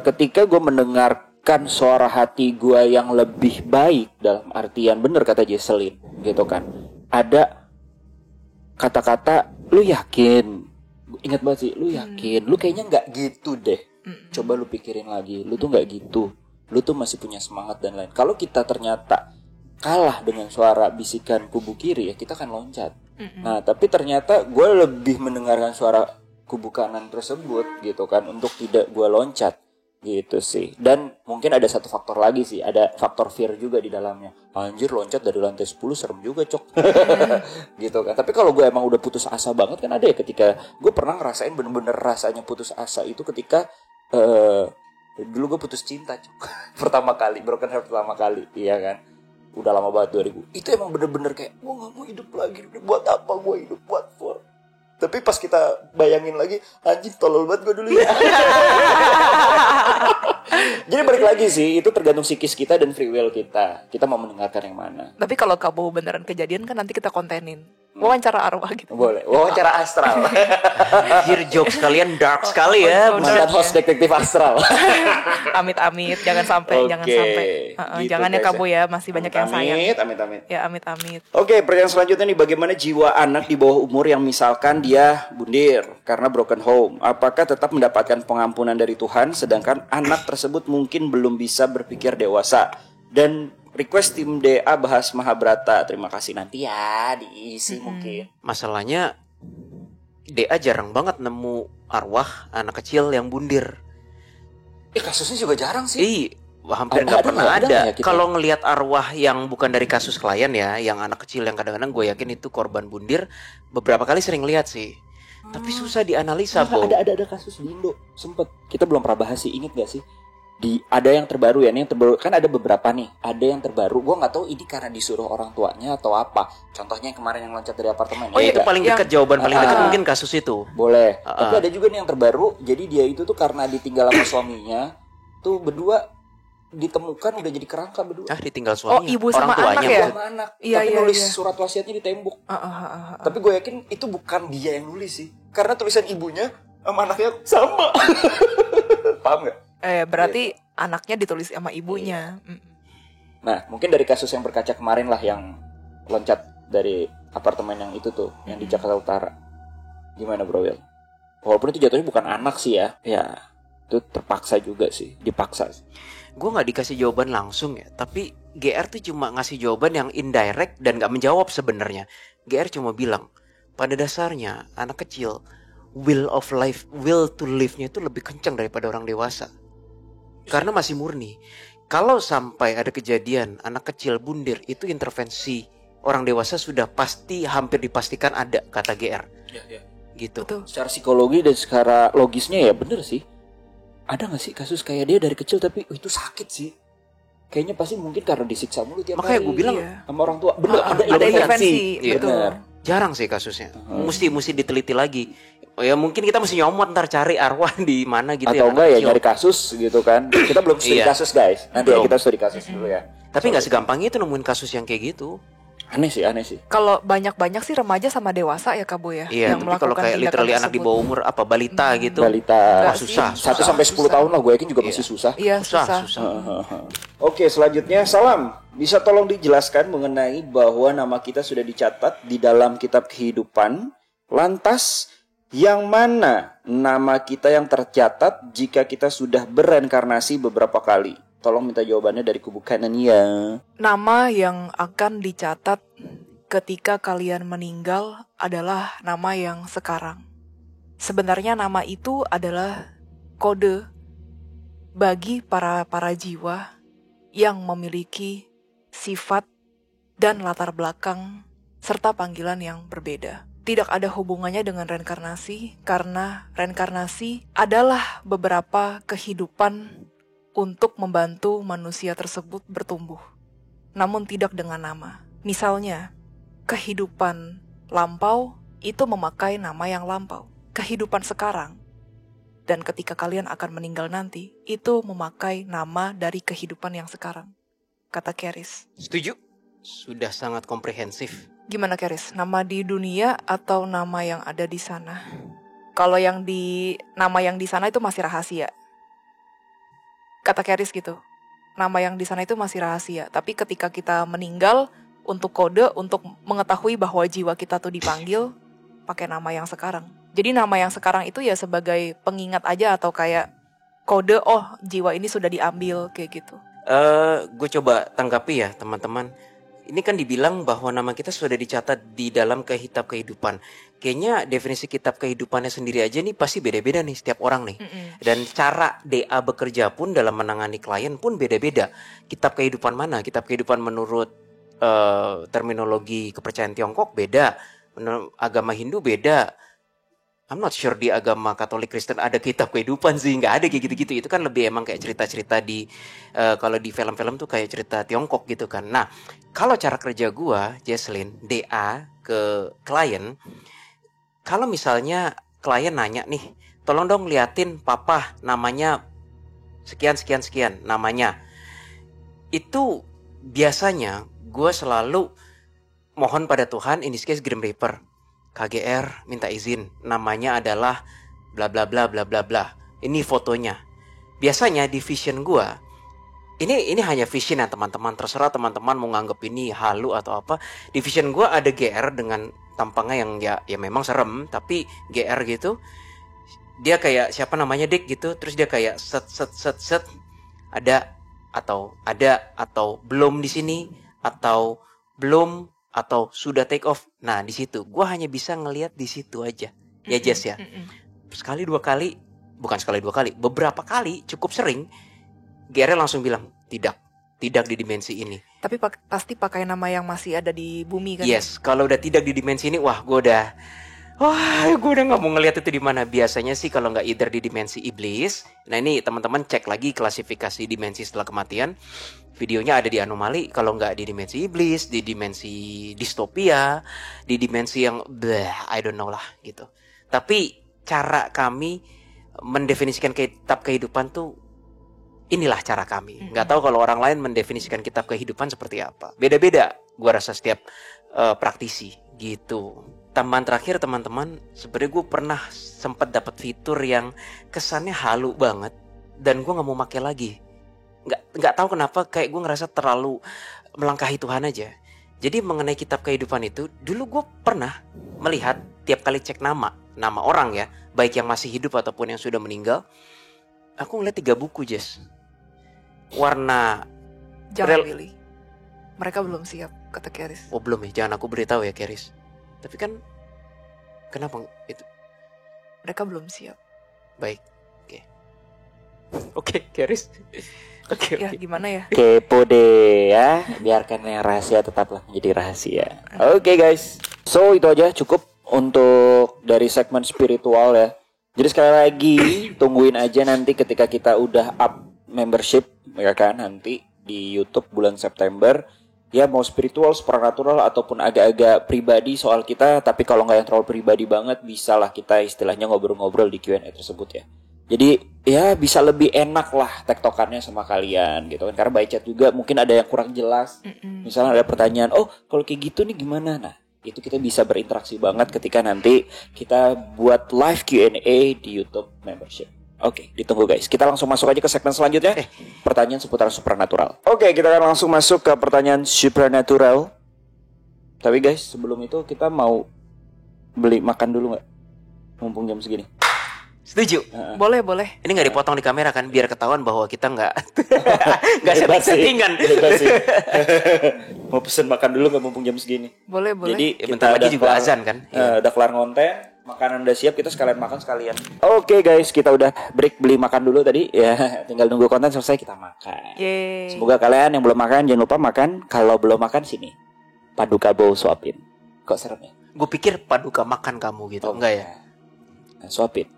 [SPEAKER 3] ketika gue mendengarkan suara hati gue yang lebih baik, dalam artian bener kata Jesselyn gitu kan, ada kata-kata lu yakin, ingat banget sih, lu yakin, lu kayaknya nggak gitu deh, coba lu pikirin lagi, lu tuh nggak gitu, lu tuh masih punya semangat dan lain. Kalau kita ternyata kalah dengan suara bisikan kubu kiri, ya kita akan loncat. Nah tapi ternyata gue lebih mendengarkan suara kubu kanan tersebut gitu kan, untuk tidak gue loncat gitu sih. Dan mungkin ada satu faktor lagi sih, ada faktor fear juga di dalamnya. Anjir, loncat dari lantai 10 serem juga cok. Gitu kan. Tapi kalau gue emang udah putus asa banget kan, ada ya ketika gue pernah ngerasain bener-bener rasanya putus asa itu ketika dulu gue putus cinta cok. Pertama kali, broken heart pertama kali, iya kan. Udah lama banget 2000. Itu emang bener-bener kayak gue gak mau hidup lagi. Buat apa gue hidup, what for? Tapi pas kita bayangin lagi, anjing tolol banget gue dulu ya. Jadi balik lagi sih, itu tergantung psikis kita dan free will kita. Kita mau mendengarkan yang mana.
[SPEAKER 1] Tapi kalau kamu beneran kejadian kan nanti kita kontenin. Wawancara arwah gitu.
[SPEAKER 3] Boleh, wawancara astral.
[SPEAKER 2] Anjir, jokes kalian dark sekali ya.
[SPEAKER 3] Mantan host detektif astral.
[SPEAKER 1] Amit-amit, jangan sampai,
[SPEAKER 3] Oke,
[SPEAKER 1] jangan sampai.
[SPEAKER 3] gitu
[SPEAKER 1] Jangan ya
[SPEAKER 3] guys
[SPEAKER 1] kamu ya, masih banyak yang sayang.
[SPEAKER 3] Amit.
[SPEAKER 1] Ya amit-amit.
[SPEAKER 3] Oke, pertanyaan selanjutnya nih, bagaimana jiwa anak di bawah umur yang misalkan dia bundir karena broken home? Apakah tetap mendapatkan pengampunan dari Tuhan sedangkan anak tersebut mungkin belum bisa berpikir dewasa? Dan request tim DA bahas Mahabharata. Terima kasih, nanti ya diisi mungkin.
[SPEAKER 2] Masalahnya DA jarang banget nemu arwah anak kecil yang bundir.
[SPEAKER 3] Kasusnya juga jarang sih.
[SPEAKER 2] Hampir nggak pernah ada.
[SPEAKER 3] Ya,
[SPEAKER 2] kalau ngelihat arwah yang bukan dari kasus klien ya, yang anak kecil yang kadang-kadang gue yakin itu korban bundir, beberapa kali sering lihat sih. Tapi susah dianalisa, Bo.
[SPEAKER 3] Ada kasus di Indo, sempet. Kita belum pernah bahas sih, inget gak sih? Ada yang terbaru ya, ini yang terbaru kan ada beberapa nih. Ada yang terbaru, gue nggak tahu ini karena disuruh orang tuanya atau apa. Contohnya yang kemarin yang loncat dari apartemen.
[SPEAKER 2] Oh iya, itu paling dekat, jawaban paling dekat mungkin kasus itu.
[SPEAKER 3] Boleh. Tapi ada juga nih yang terbaru. Jadi dia itu tuh karena ditinggal sama suaminya, tuh berdua ditemukan udah jadi kerangka berdua.
[SPEAKER 2] Ditinggal suaminya.
[SPEAKER 1] Oh, ibu sama
[SPEAKER 2] orang tuanya,
[SPEAKER 1] anak ya?
[SPEAKER 3] Sama anak.
[SPEAKER 1] Iya,
[SPEAKER 3] Tapi
[SPEAKER 1] iya,
[SPEAKER 3] nulis
[SPEAKER 1] iya.
[SPEAKER 3] surat wasiatnya di tembok.
[SPEAKER 1] Tapi
[SPEAKER 3] Tapi gue yakin itu bukan dia yang nulis sih, karena tulisan ibunya sama anaknya sama. Paham gak?
[SPEAKER 1] berarti anaknya ditulis sama ibunya.
[SPEAKER 3] Nah, mungkin dari kasus yang berkaca kemarin lah, yang loncat dari apartemen yang itu tuh, yang di Jakarta Utara. Gimana Bro Will? Walaupun itu jatuhnya bukan anak sih ya. Ya, itu terpaksa juga sih, dipaksa sih.
[SPEAKER 2] Gue nggak dikasih jawaban langsung ya, tapi GR tuh cuma ngasih jawaban yang indirect dan nggak menjawab sebenarnya. GR cuma bilang, pada dasarnya anak kecil will to live-nya itu lebih kencang daripada orang dewasa. Karena masih murni. Kalau sampai ada kejadian anak kecil bundir, itu intervensi orang dewasa sudah pasti, hampir dipastikan ada, kata GR.
[SPEAKER 3] Ya.
[SPEAKER 2] Gitu.
[SPEAKER 1] Betul.
[SPEAKER 3] Secara psikologi dan secara logisnya ya bener sih. Ada gak sih kasus kayak dia dari kecil tapi itu sakit sih? Kayaknya pasti mungkin karena disiksa mulu tiap
[SPEAKER 2] Makanya
[SPEAKER 3] hari.
[SPEAKER 2] gue bilang
[SPEAKER 3] sama orang tua. Bener, ada
[SPEAKER 1] intervensi.
[SPEAKER 3] Iya,
[SPEAKER 1] Betul.
[SPEAKER 3] bener.
[SPEAKER 2] jarang sih kasusnya. Mesti diteliti lagi. Oh ya mungkin kita mesti nyomot ntar cari arwah di mana gitu.
[SPEAKER 3] Atau
[SPEAKER 2] ya,
[SPEAKER 3] enggak ya
[SPEAKER 2] kecil.
[SPEAKER 3] nyari kasus gitu kan. Kita belum studi
[SPEAKER 2] Iya.
[SPEAKER 3] kasus guys. Nanti ya
[SPEAKER 2] Belum.
[SPEAKER 3] kita studi kasus dulu ya.
[SPEAKER 2] Tapi nggak segampang itu nemuin kasus yang kayak gitu.
[SPEAKER 3] Aneh sih.
[SPEAKER 1] Kalau banyak-banyak sih remaja sama dewasa ya Kak Bu ya,
[SPEAKER 2] Iya,
[SPEAKER 1] yang
[SPEAKER 2] tapi kalau
[SPEAKER 1] melakukan
[SPEAKER 2] kayak
[SPEAKER 1] tindakan
[SPEAKER 2] literally anak di
[SPEAKER 1] tersebut.
[SPEAKER 2] bawah umur apa balita gitu.
[SPEAKER 3] Balita.
[SPEAKER 2] Wah, susah.
[SPEAKER 3] 1 sampai 10 tahun lah gue yakin juga masih susah.
[SPEAKER 1] Iya, susah.
[SPEAKER 3] Oke, selanjutnya salam. Bisa tolong dijelaskan mengenai bahwa nama kita sudah dicatat di dalam kitab kehidupan. Lantas, yang mana nama kita yang tercatat jika kita sudah bereinkarnasi beberapa kali? Tolong minta jawabannya dari kubu kanan ya.
[SPEAKER 1] Nama yang akan dicatat ketika kalian meninggal adalah nama yang sekarang. Sebenarnya nama itu adalah kode bagi para jiwa yang memiliki sifat dan latar belakang serta panggilan yang berbeda. tidak ada hubungannya dengan reinkarnasi, karena reinkarnasi adalah beberapa kehidupan untuk membantu manusia tersebut bertumbuh, namun tidak dengan nama. Misalnya, kehidupan lampau itu memakai nama yang lampau. Kehidupan sekarang, dan ketika kalian akan meninggal nanti, itu memakai nama dari kehidupan yang sekarang, kata Keris.
[SPEAKER 2] Setuju? Sudah sangat komprehensif.
[SPEAKER 1] Gimana Keris? Nama di dunia atau nama yang ada di sana? Kalau nama yang di sana itu masih rahasia. Kata Keris gitu. Nama yang di sana itu masih rahasia. Tapi ketika kita meninggal, untuk kode, untuk mengetahui bahwa jiwa kita tuh dipanggil, pakai nama yang sekarang. Jadi nama yang sekarang itu ya sebagai pengingat aja atau kayak kode, oh jiwa ini sudah diambil, kayak gitu.
[SPEAKER 2] Gue coba tanggapi ya teman-teman. Ini kan dibilang bahwa nama kita sudah dicatat di dalam kitab kehidupan. Kayaknya definisi kitab kehidupannya sendiri aja nih pasti beda-beda nih setiap orang nih. Dan cara DA bekerja pun dalam menangani klien pun beda-beda. Kitab kehidupan mana? Kitab kehidupan menurut terminologi kepercayaan Tiongkok beda. Menurut agama Hindu beda. I'm not sure di agama Katolik Kristen ada kitab kehidupan sih, nggak ada kayak gitu-gitu. Itu kan lebih emang kayak cerita-cerita di kalau di film-film tuh kayak cerita Tiongkok gitu kan. Nah, kalau cara kerja gua, Jesslyn, DA ke klien, kalau misalnya klien nanya nih, tolong dong liatin papa namanya sekian namanya. Itu biasanya gua selalu mohon pada Tuhan, in this case Grim Reaper. KGR minta izin, namanya adalah bla bla bla bla bla bla. Ini fotonya. Biasanya di vision gua, ini hanya vision ya teman-teman, terserah teman-teman mau nganggep ini halu atau apa. Di vision gua ada GR dengan tampangnya yang ya memang serem, tapi GR gitu. Dia kayak siapa namanya Dik gitu, terus dia kayak set ada atau belum di sini atau belum atau sudah take off. Nah di situ gue hanya bisa ngelihat di situ aja ya Jess ya. Sekali dua kali, bukan sekali dua kali, beberapa kali cukup sering GR langsung bilang tidak di dimensi ini.
[SPEAKER 1] Tapi pasti pakai nama yang masih ada di bumi kan?
[SPEAKER 2] Yes, kalau udah tidak di dimensi ini, gue udah nggak mau ngelihat itu di mana. Biasanya sih kalau nggak either di dimensi iblis. Nah ini teman-teman cek lagi klasifikasi dimensi setelah kematian. Videonya ada di anomali. Kalau nggak di dimensi iblis, di dimensi distopia, di dimensi yang I don't know lah gitu. Tapi cara kami mendefinisikan kitab kehidupan tuh inilah cara kami. Nggak tahu kalau orang lain mendefinisikan kitab kehidupan seperti apa. Beda-beda. Gua rasa setiap praktisi gitu. Tambahan terakhir teman-teman, sebenarnya gue pernah sempat dapat fitur yang kesannya halu banget dan gue nggak mau pakai lagi. Nggak tahu kenapa, kayak gue ngerasa terlalu melangkahi Tuhan aja. Jadi mengenai kitab kehidupan itu, dulu gue pernah melihat tiap kali cek nama orang ya, baik yang masih hidup ataupun yang sudah meninggal, aku ngeliat 3 buku Jess. Warna
[SPEAKER 1] jangan pilih. Mereka belum siap, kata Keris.
[SPEAKER 2] Oh belum ya, jangan aku beritahu ya Keris. Tapi kan kenapa itu?
[SPEAKER 1] Mereka belum siap.
[SPEAKER 2] Baik, oke, Keris. Oke.
[SPEAKER 1] Ya gimana ya?
[SPEAKER 3] Kepo deh ya, biarkan yang rahasia tetaplah menjadi rahasia. Oke guys, so itu aja cukup untuk dari segmen spiritual ya. Jadi sekali lagi tungguin aja nanti ketika kita udah up membership ya kan, nanti di YouTube bulan September. Ya mau spiritual, supernatural ataupun agak-agak pribadi soal kita. Tapi kalau nggak yang terlalu pribadi banget, bisalah kita istilahnya ngobrol-ngobrol di Q&A tersebut ya. Jadi ya bisa lebih enak lah tektokannya sama kalian gitu kan. Karena by chat juga mungkin ada yang kurang jelas. Misalnya ada pertanyaan, oh kalau kayak gitu nih gimana? Nah itu kita bisa berinteraksi banget ketika nanti kita buat live Q&A di YouTube membership. Oke, ditunggu guys. Kita langsung masuk aja ke segmen selanjutnya. Pertanyaan seputar supernatural. Oke, kita akan langsung masuk ke pertanyaan supernatural. Tapi guys, sebelum itu kita mau beli makan dulu nggak? Mumpung jam segini.
[SPEAKER 2] Setuju.
[SPEAKER 1] Boleh.
[SPEAKER 2] Ini nggak dipotong di kamera kan, biar ketahuan bahwa kita nggak setting-settingan.
[SPEAKER 3] Mau pesen makan dulu nggak mumpung jam segini?
[SPEAKER 1] Boleh.
[SPEAKER 2] Jadi bentar lagi juga azan kan.
[SPEAKER 3] Udah kelar ngonten. Makanan udah siap, kita sekalian makan sekalian. Oke guys, kita udah break beli makan dulu tadi ya. Tinggal nunggu konten selesai kita makan.
[SPEAKER 1] Yeay.
[SPEAKER 3] Semoga kalian yang belum makan jangan lupa makan. Kalau belum makan sini Paduka Bowl suapin. Kok serem ya?
[SPEAKER 2] Gue pikir paduka makan kamu gitu. Enggak ya?
[SPEAKER 3] Nah, suapin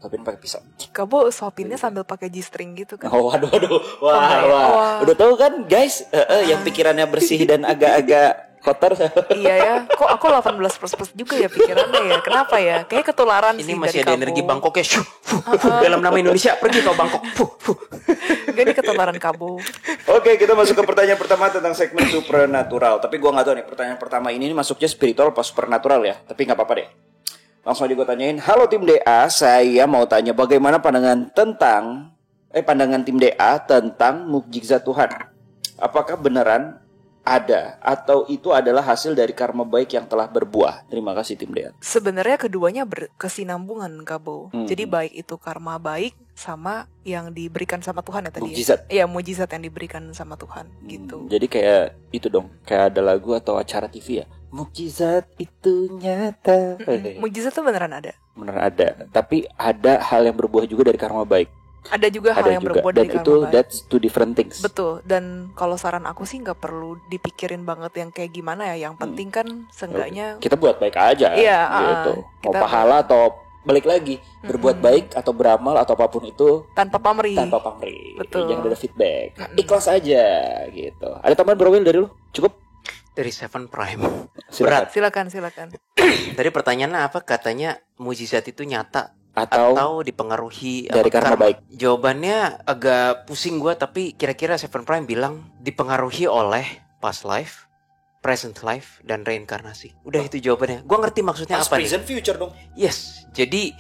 [SPEAKER 3] pakai pisau.
[SPEAKER 1] Kabo suapinnya sambil pakai G-string gitu kan.
[SPEAKER 3] Waduh. Wah. Udah tahu kan guys, yang pikirannya bersih dan agak-agak kotor.
[SPEAKER 1] Iya ya, kok aku 18 plus juga ya pikirannya ya. Kenapa ya? Kayak ketularan
[SPEAKER 2] ini
[SPEAKER 1] sih dari
[SPEAKER 2] masih ada
[SPEAKER 1] Kabo.
[SPEAKER 2] energi Bangkoknya. Dalam nama Indonesia pergi kau Bangkok.
[SPEAKER 1] Gak, ini ketularan Kabo.
[SPEAKER 3] Oke, kita masuk ke pertanyaan pertama tentang segmen supernatural. Tapi gua nggak tahu nih pertanyaan pertama ini masuknya spiritual apa supernatural ya. Tapi nggak apa-apa deh. Langsung aja gue tanyain. Halo tim DA, saya mau tanya bagaimana pandangan tim DA tentang mukjizat Tuhan. Apakah beneran ada atau itu adalah hasil dari karma baik yang telah berbuah? Terima kasih tim DA.
[SPEAKER 1] Sebenarnya keduanya berkesinambungan, Kabo. Jadi baik itu karma baik sama yang diberikan sama Tuhan ya tadi.
[SPEAKER 3] Mukjizat.
[SPEAKER 1] Iya, mukjizat yang diberikan sama Tuhan gitu.
[SPEAKER 3] Jadi kayak itu dong, kayak ada lagu atau acara TV ya. Mukjizat itu nyata.
[SPEAKER 1] Mukjizat tuh beneran ada.
[SPEAKER 3] Beneran ada, tapi ada hal yang berbuah juga dari karma baik.
[SPEAKER 1] Ada juga hal yang berbuah dari karma baik.
[SPEAKER 3] Dan itu that's two different things.
[SPEAKER 1] Betul. Dan kalau saran aku sih nggak perlu dipikirin banget yang kayak gimana ya. Yang penting kan seenggaknya
[SPEAKER 3] kita buat baik aja.
[SPEAKER 1] Iya,
[SPEAKER 3] gitu. Mau pahala atau balik lagi berbuat baik atau beramal atau apapun itu
[SPEAKER 1] tanpa pamrih.
[SPEAKER 3] Betul. Jangan ada feedback. Ikhlas aja gitu. Ada tambahan Bro Will dari lu? Cukup?
[SPEAKER 2] Dari Seven Prime.
[SPEAKER 3] Berat.
[SPEAKER 1] Silakan.
[SPEAKER 2] Tadi pertanyaannya apa? Katanya mukjizat itu nyata
[SPEAKER 3] atau
[SPEAKER 2] dipengaruhi
[SPEAKER 3] dari karma baik.
[SPEAKER 2] Jawabannya agak pusing gue, tapi kira-kira Seven Prime bilang dipengaruhi oleh past life, present life, dan reinkarnasi. Udah itu jawabannya. Gue ngerti maksudnya
[SPEAKER 3] past,
[SPEAKER 2] apa
[SPEAKER 3] present,
[SPEAKER 2] nih.
[SPEAKER 3] future dong.
[SPEAKER 2] Yes. Jadi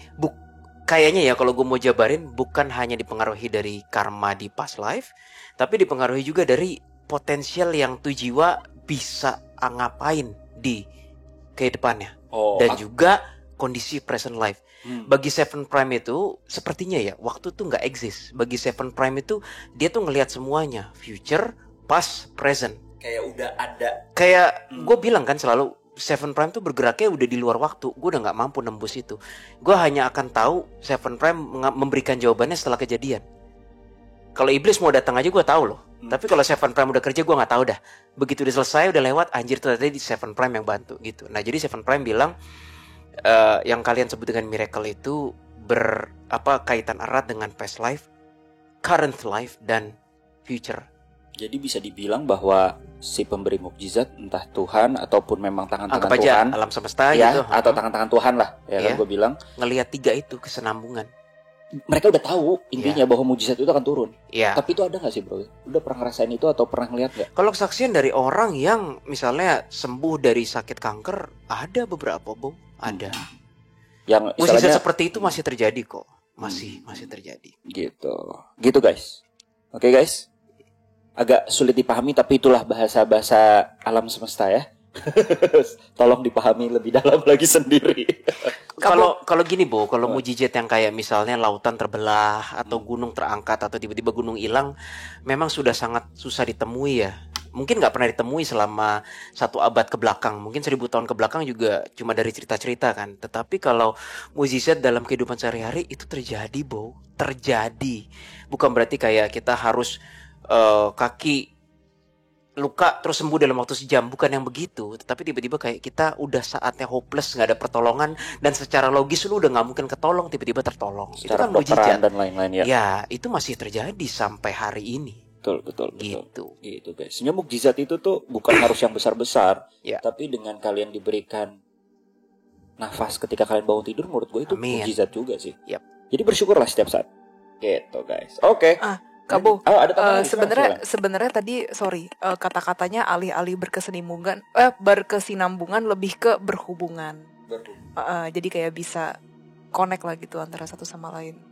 [SPEAKER 2] kayaknya ya kalau gue mau jabarin, bukan hanya dipengaruhi dari karma di past life, tapi dipengaruhi juga dari potensial yang tuh jiwa bisa ngapain di kehidupannya. Dan juga kondisi present life. Bagi Seven Prime itu sepertinya ya waktu tuh nggak eksis. Bagi Seven Prime itu dia tuh ngelihat semuanya, future, past, present.
[SPEAKER 3] Kayak udah ada.
[SPEAKER 2] Kayak gue bilang kan selalu Seven Prime tuh bergeraknya udah di luar waktu. Gue udah nggak mampu nembus itu. Gue hanya akan tahu Seven Prime memberikan jawabannya setelah kejadian. Kalau iblis mau datang aja gue tahu loh. Tapi kalau Seven Prime udah kerja gue nggak tahu dah. Begitu udah selesai udah lewat, anjir tuh tadi di Seven Prime yang bantu gitu. Nah jadi Seven Prime bilang yang kalian sebut dengan miracle itu kaitan erat dengan past life, current life, dan future.
[SPEAKER 3] Jadi bisa dibilang bahwa si pemberi mukjizat entah Tuhan ataupun memang tangan-tangan
[SPEAKER 2] Tuhan,
[SPEAKER 3] Tuhan,
[SPEAKER 2] alam semesta
[SPEAKER 3] ya,
[SPEAKER 2] gitu,
[SPEAKER 3] atau tangan-tangan Tuhan lah, ya kan gue bilang.
[SPEAKER 2] Ngelihat tiga itu kesenambungan.
[SPEAKER 3] Mereka udah tahu intinya bahwa mukjizat itu akan turun. Tapi itu ada nggak sih bro? Udah pernah ngerasain itu atau pernah ngeliat nggak?
[SPEAKER 2] Kalau kesaksian dari orang yang misalnya sembuh dari sakit kanker, ada beberapa ada.
[SPEAKER 3] Yang
[SPEAKER 2] mukjizat seperti itu masih terjadi kok, masih terjadi.
[SPEAKER 3] Gitu guys. Oke guys. Agak sulit dipahami tapi itulah bahasa alam semesta ya. Tolong dipahami lebih dalam lagi sendiri.
[SPEAKER 2] Kalau gini Bo, kalau mukjizat yang kayak misalnya lautan terbelah atau gunung terangkat atau tiba-tiba gunung hilang, memang sudah sangat susah ditemui ya. Mungkin nggak pernah ditemui selama 1 abad ke belakang, mungkin 1000 tahun ke belakang juga cuma dari cerita-cerita kan. Tetapi kalau mukjizat dalam kehidupan sehari-hari itu terjadi Bo, terjadi. Bukan berarti kayak kita harus kaki luka terus sembuh dalam waktu sejam, bukan yang begitu. Tetapi tiba-tiba kayak kita udah saatnya hopeless, nggak ada pertolongan, dan secara logis lu udah nggak mungkin ketolong, tiba-tiba tertolong.
[SPEAKER 3] Secara
[SPEAKER 2] itu kan mukjizat
[SPEAKER 3] dan lain-lain ya.
[SPEAKER 2] Ya itu masih terjadi sampai hari ini.
[SPEAKER 3] Betul. Gitu guys. Sebenarnya mukjizat itu tuh bukan harus yang besar-besar, tapi dengan kalian diberikan nafas ketika kalian bangun tidur, menurut gue itu mukjizat juga sih. Jadi bersyukurlah setiap saat. Gitu guys. Oke.
[SPEAKER 1] Kabo,
[SPEAKER 3] ada
[SPEAKER 1] sebenarnya tadi kata-katanya alih-alih berkesinambungan lebih ke berhubungan. Jadi kayak bisa connect lah gitu antara satu sama lain.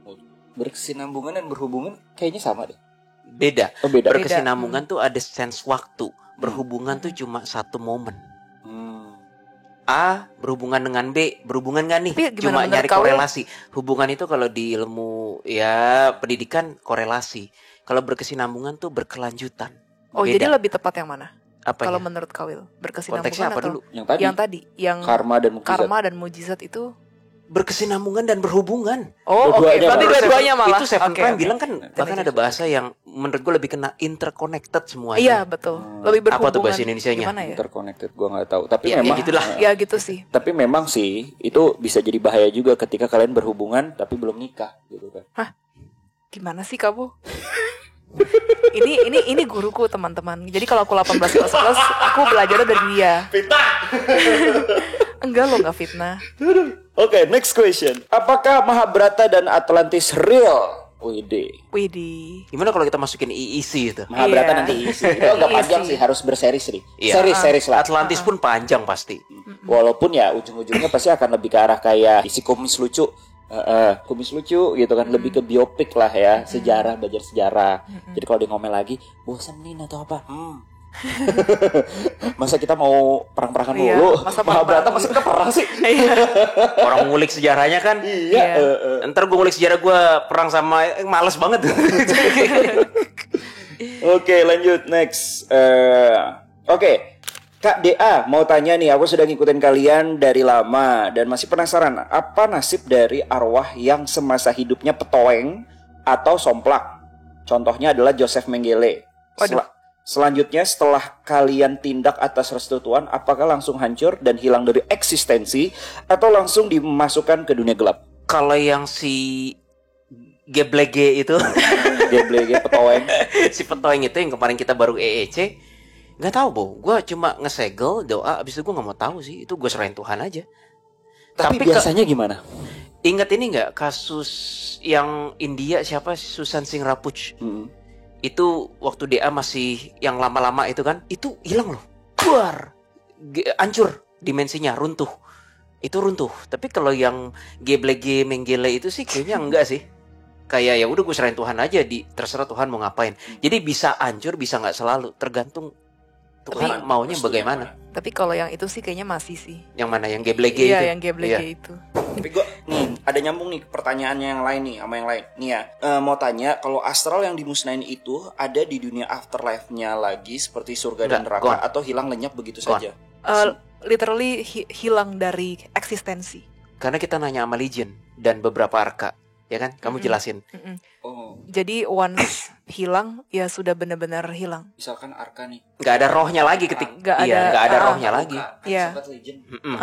[SPEAKER 3] Berkesinambungan dan berhubungan kayaknya sama deh.
[SPEAKER 2] Beda. Berkesinambungan tuh ada sense waktu. Berhubungan tuh cuma satu momen. A berhubungan dengan B, berhubungan gak nih? Cuma nyari korelasi. Hubungan itu kalau di ilmu pendidikan korelasi. Kalau berkesinambungan tuh berkelanjutan.
[SPEAKER 1] Beda. Jadi lebih tepat yang mana?
[SPEAKER 2] Kalau
[SPEAKER 1] menurut Kawil, berkesinambungan
[SPEAKER 2] konteksnya apa
[SPEAKER 1] atau
[SPEAKER 2] dulu?
[SPEAKER 1] Yang tadi, yang karma dan mukjizat itu
[SPEAKER 2] berkesinambungan dan berhubungan.
[SPEAKER 1] Berarti dua-duanya malah.
[SPEAKER 2] Itu Seven Prime bilang kan, bahkan ada bahasa yang menurut gue lebih kena interconnected semuanya.
[SPEAKER 1] Iya betul. Lebih berhubungan.
[SPEAKER 2] Apa tuh bahasa Indonesianya?
[SPEAKER 1] Gimana ya?
[SPEAKER 3] Interconnected, gue nggak tahu. Tapi
[SPEAKER 2] Ya,
[SPEAKER 3] memang
[SPEAKER 2] gitulah.
[SPEAKER 1] Ya gitu sih.
[SPEAKER 3] Tapi memang sih itu bisa jadi bahaya juga ketika kalian berhubungan tapi belum nikah gitu kan.
[SPEAKER 1] Gimana sih kamu? ini guruku teman-teman. Jadi kalau aku 18 plus, aku belajar dari dia.
[SPEAKER 3] Fitnah.
[SPEAKER 1] Enggak lo nggak fitnah.
[SPEAKER 3] Oke, next question. Apakah Mahabharata dan Atlantis real?
[SPEAKER 1] Widih.
[SPEAKER 2] Gimana kalau kita masukin IIC itu?
[SPEAKER 3] Mahabharata
[SPEAKER 1] Iya.
[SPEAKER 3] nanti isi. Itu agak
[SPEAKER 1] Isi.
[SPEAKER 3] panjang sih, harus berseri-seri.
[SPEAKER 2] Iya.
[SPEAKER 3] Series lah.
[SPEAKER 2] Atlantis pun panjang pasti.
[SPEAKER 3] Walaupun ya ujung-ujungnya pasti akan lebih ke arah kayak isi kumis lucu. Kumis lucu gitu kan, lebih ke biopik lah ya, sejarah, belajar sejarah. Jadi kalau dia ngomel lagi, bosenin atau apa? Masa kita mau perang-perangan
[SPEAKER 1] Iya,
[SPEAKER 3] dulu?
[SPEAKER 1] masa
[SPEAKER 3] Mahabharata
[SPEAKER 1] perang-perangan
[SPEAKER 3] masa kita perang sih?
[SPEAKER 2] Orang ngulik sejarahnya kan.
[SPEAKER 3] Iya.
[SPEAKER 2] Ntar gue ngulik sejarah gue perang sama males banget.
[SPEAKER 3] Oke, lanjut next. Oke. Kak DA mau tanya nih, aku sudah ngikutin kalian dari lama dan masih penasaran apa nasib dari arwah yang semasa hidupnya petoeng atau somplak. Contohnya adalah Joseph Mengele.
[SPEAKER 1] Waduh.
[SPEAKER 3] Selanjutnya setelah kalian tindak atas restu Tuhan, apakah langsung hancur dan hilang dari eksistensi atau langsung dimasukkan ke dunia gelap?
[SPEAKER 2] Kalau yang si Geblege itu,
[SPEAKER 3] Geblege petoeng.
[SPEAKER 2] si petoeng itu yang kemarin kita baru EEC, nggak tahu Bo, gue cuma ngesegel doa, abis itu gue nggak mau tahu sih, itu gue serahin Tuhan aja.
[SPEAKER 3] Tapi biasanya gimana?
[SPEAKER 2] Ingat ini nggak kasus yang India siapa Susan Singh Rajput? Itu waktu DA masih yang lama-lama itu kan, itu hilang loh, keluar, hancur dimensinya, runtuh. Itu runtuh. Tapi kalau yang Geblege Mengele itu sih kayaknya enggak sih. Kayak ya udah gue serahin Tuhan aja, terserah Tuhan mau ngapain. Jadi bisa hancur, bisa nggak selalu, tergantung Tuhan maunya bagaimana.
[SPEAKER 1] Tapi kalau yang itu sih kayaknya masih sih.
[SPEAKER 2] Yang mana? Yang Geblege itu?
[SPEAKER 1] Iya, yang Geblege
[SPEAKER 2] Iya.
[SPEAKER 1] itu.
[SPEAKER 3] Tapi gue nih ada nyambung nih pertanyaannya yang lain nih sama yang lain. Nih ya, mau tanya kalau astral yang dimusnahin itu ada di dunia afterlife-nya lagi seperti surga dan
[SPEAKER 2] Enggak,
[SPEAKER 3] neraka
[SPEAKER 2] gone.
[SPEAKER 3] atau hilang lenyap begitu
[SPEAKER 2] Gone.
[SPEAKER 3] saja?
[SPEAKER 1] Literally hilang dari eksistensi.
[SPEAKER 2] Karena kita nanya sama Legion dan beberapa arka, ya kan? Kamu jelasin.
[SPEAKER 3] Oh,
[SPEAKER 1] Jadi once hilang ya sudah benar-benar hilang.
[SPEAKER 3] misalkan Arka nih.
[SPEAKER 2] Nggak ada rohnya lagi ketik.
[SPEAKER 1] Nggak
[SPEAKER 2] Iya,
[SPEAKER 1] ada-
[SPEAKER 2] nggak ada
[SPEAKER 1] ah,
[SPEAKER 2] rohnya lagi.
[SPEAKER 3] Kan
[SPEAKER 1] Iya.
[SPEAKER 3] sempat legend.
[SPEAKER 2] Mm-mm.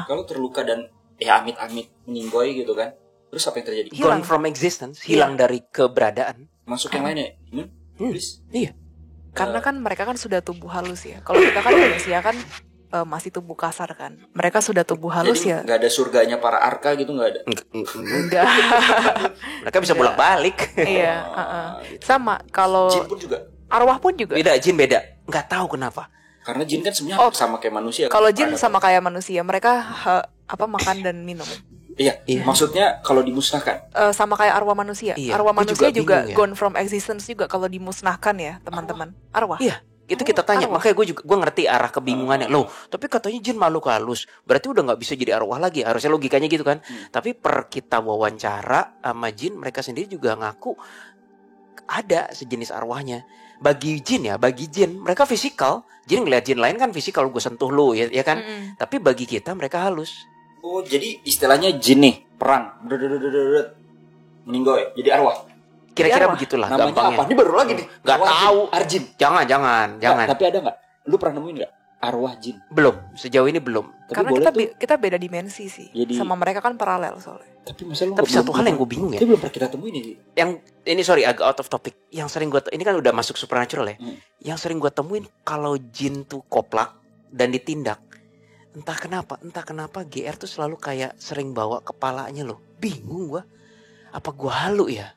[SPEAKER 3] Kalau terluka dan ya amit-amit meninggoy gitu kan. Terus apa yang terjadi?
[SPEAKER 1] Hilang.
[SPEAKER 2] Gone from existence, hilang dari keberadaan.
[SPEAKER 3] Masuk yang lain ya? Please.
[SPEAKER 2] Iya.
[SPEAKER 1] Karena kan mereka kan sudah tubuh halus ya. Kalau kita kan manusia kan masih tubuh kasar kan. Mereka sudah tubuh halus
[SPEAKER 3] Jadi
[SPEAKER 1] ya.
[SPEAKER 3] nggak ada surganya para Arka gitu, nggak ada.
[SPEAKER 1] Enggak.
[SPEAKER 2] Mereka bisa bolak-balik.
[SPEAKER 1] Iya, sama kalau
[SPEAKER 3] Jin pun juga.
[SPEAKER 1] arwah pun juga.
[SPEAKER 2] Beda, jin beda. Nggak tahu kenapa.
[SPEAKER 3] Karena jin kan sebenarnya
[SPEAKER 1] Oh,
[SPEAKER 3] sama kayak manusia.
[SPEAKER 1] Kalau
[SPEAKER 3] kan?
[SPEAKER 1] jin sama kayak manusia, mereka makan dan minum.
[SPEAKER 3] Iya, maksudnya kalau dimusnahkan.
[SPEAKER 1] Sama kayak arwah manusia.
[SPEAKER 2] Iya,
[SPEAKER 1] Arwah
[SPEAKER 2] gua
[SPEAKER 1] manusia
[SPEAKER 2] juga
[SPEAKER 1] juga
[SPEAKER 2] bingung ya.
[SPEAKER 1] gone from existence juga kalau dimusnahkan ya, teman-teman. Arwah.
[SPEAKER 2] Iya, itu kita tanya.
[SPEAKER 1] arwah.
[SPEAKER 2] Makanya gue ngerti arah kebingungannya. Loh, tapi katanya jin makhluk halus. Berarti udah nggak bisa jadi arwah lagi. Harusnya logikanya gitu kan. Tapi per kita wawancara sama jin, mereka sendiri juga ngaku ada sejenis arwahnya. Bagi jin mereka fisikal. Jin ngeliat jin lain kan fisikal, gue sentuh lu ya kan. Tapi bagi kita mereka halus.
[SPEAKER 3] Oh, jadi istilahnya jin nih, perang. Meninggoy, jadi arwah.
[SPEAKER 2] Kira-kira
[SPEAKER 1] arwah.
[SPEAKER 2] begitulah
[SPEAKER 3] Namanya
[SPEAKER 2] gampangnya.
[SPEAKER 3] apa? Ini baru lagi nih.
[SPEAKER 2] Nggak
[SPEAKER 3] Arwah
[SPEAKER 2] tahu.
[SPEAKER 3] jin. Arjin.
[SPEAKER 2] Jangan.
[SPEAKER 3] Nggak, tapi ada nggak? Lu pernah nemuin nggak? Arwah jin.
[SPEAKER 2] Belum, sejauh ini belum.
[SPEAKER 3] Tapi
[SPEAKER 1] Karena
[SPEAKER 3] boleh tuh.
[SPEAKER 1] kita beda dimensi sih.
[SPEAKER 3] Jadi-
[SPEAKER 1] Sama mereka kan paralel soalnya.
[SPEAKER 3] Tapi masa lu
[SPEAKER 2] Tapi
[SPEAKER 3] nggak-
[SPEAKER 2] satu hal yang gue bingung ya.
[SPEAKER 3] Tapi belum pernah kita temuin ini.
[SPEAKER 2] Yang ini sorry agak out of topic. Yang sering gue ini kan udah masuk supernatural ya. Yang sering gue temuin kalau jin tuh koplak dan ditindak, entah kenapa GR tuh selalu kayak sering bawa kepalanya loh. Bingung gue. Apa gue halu ya?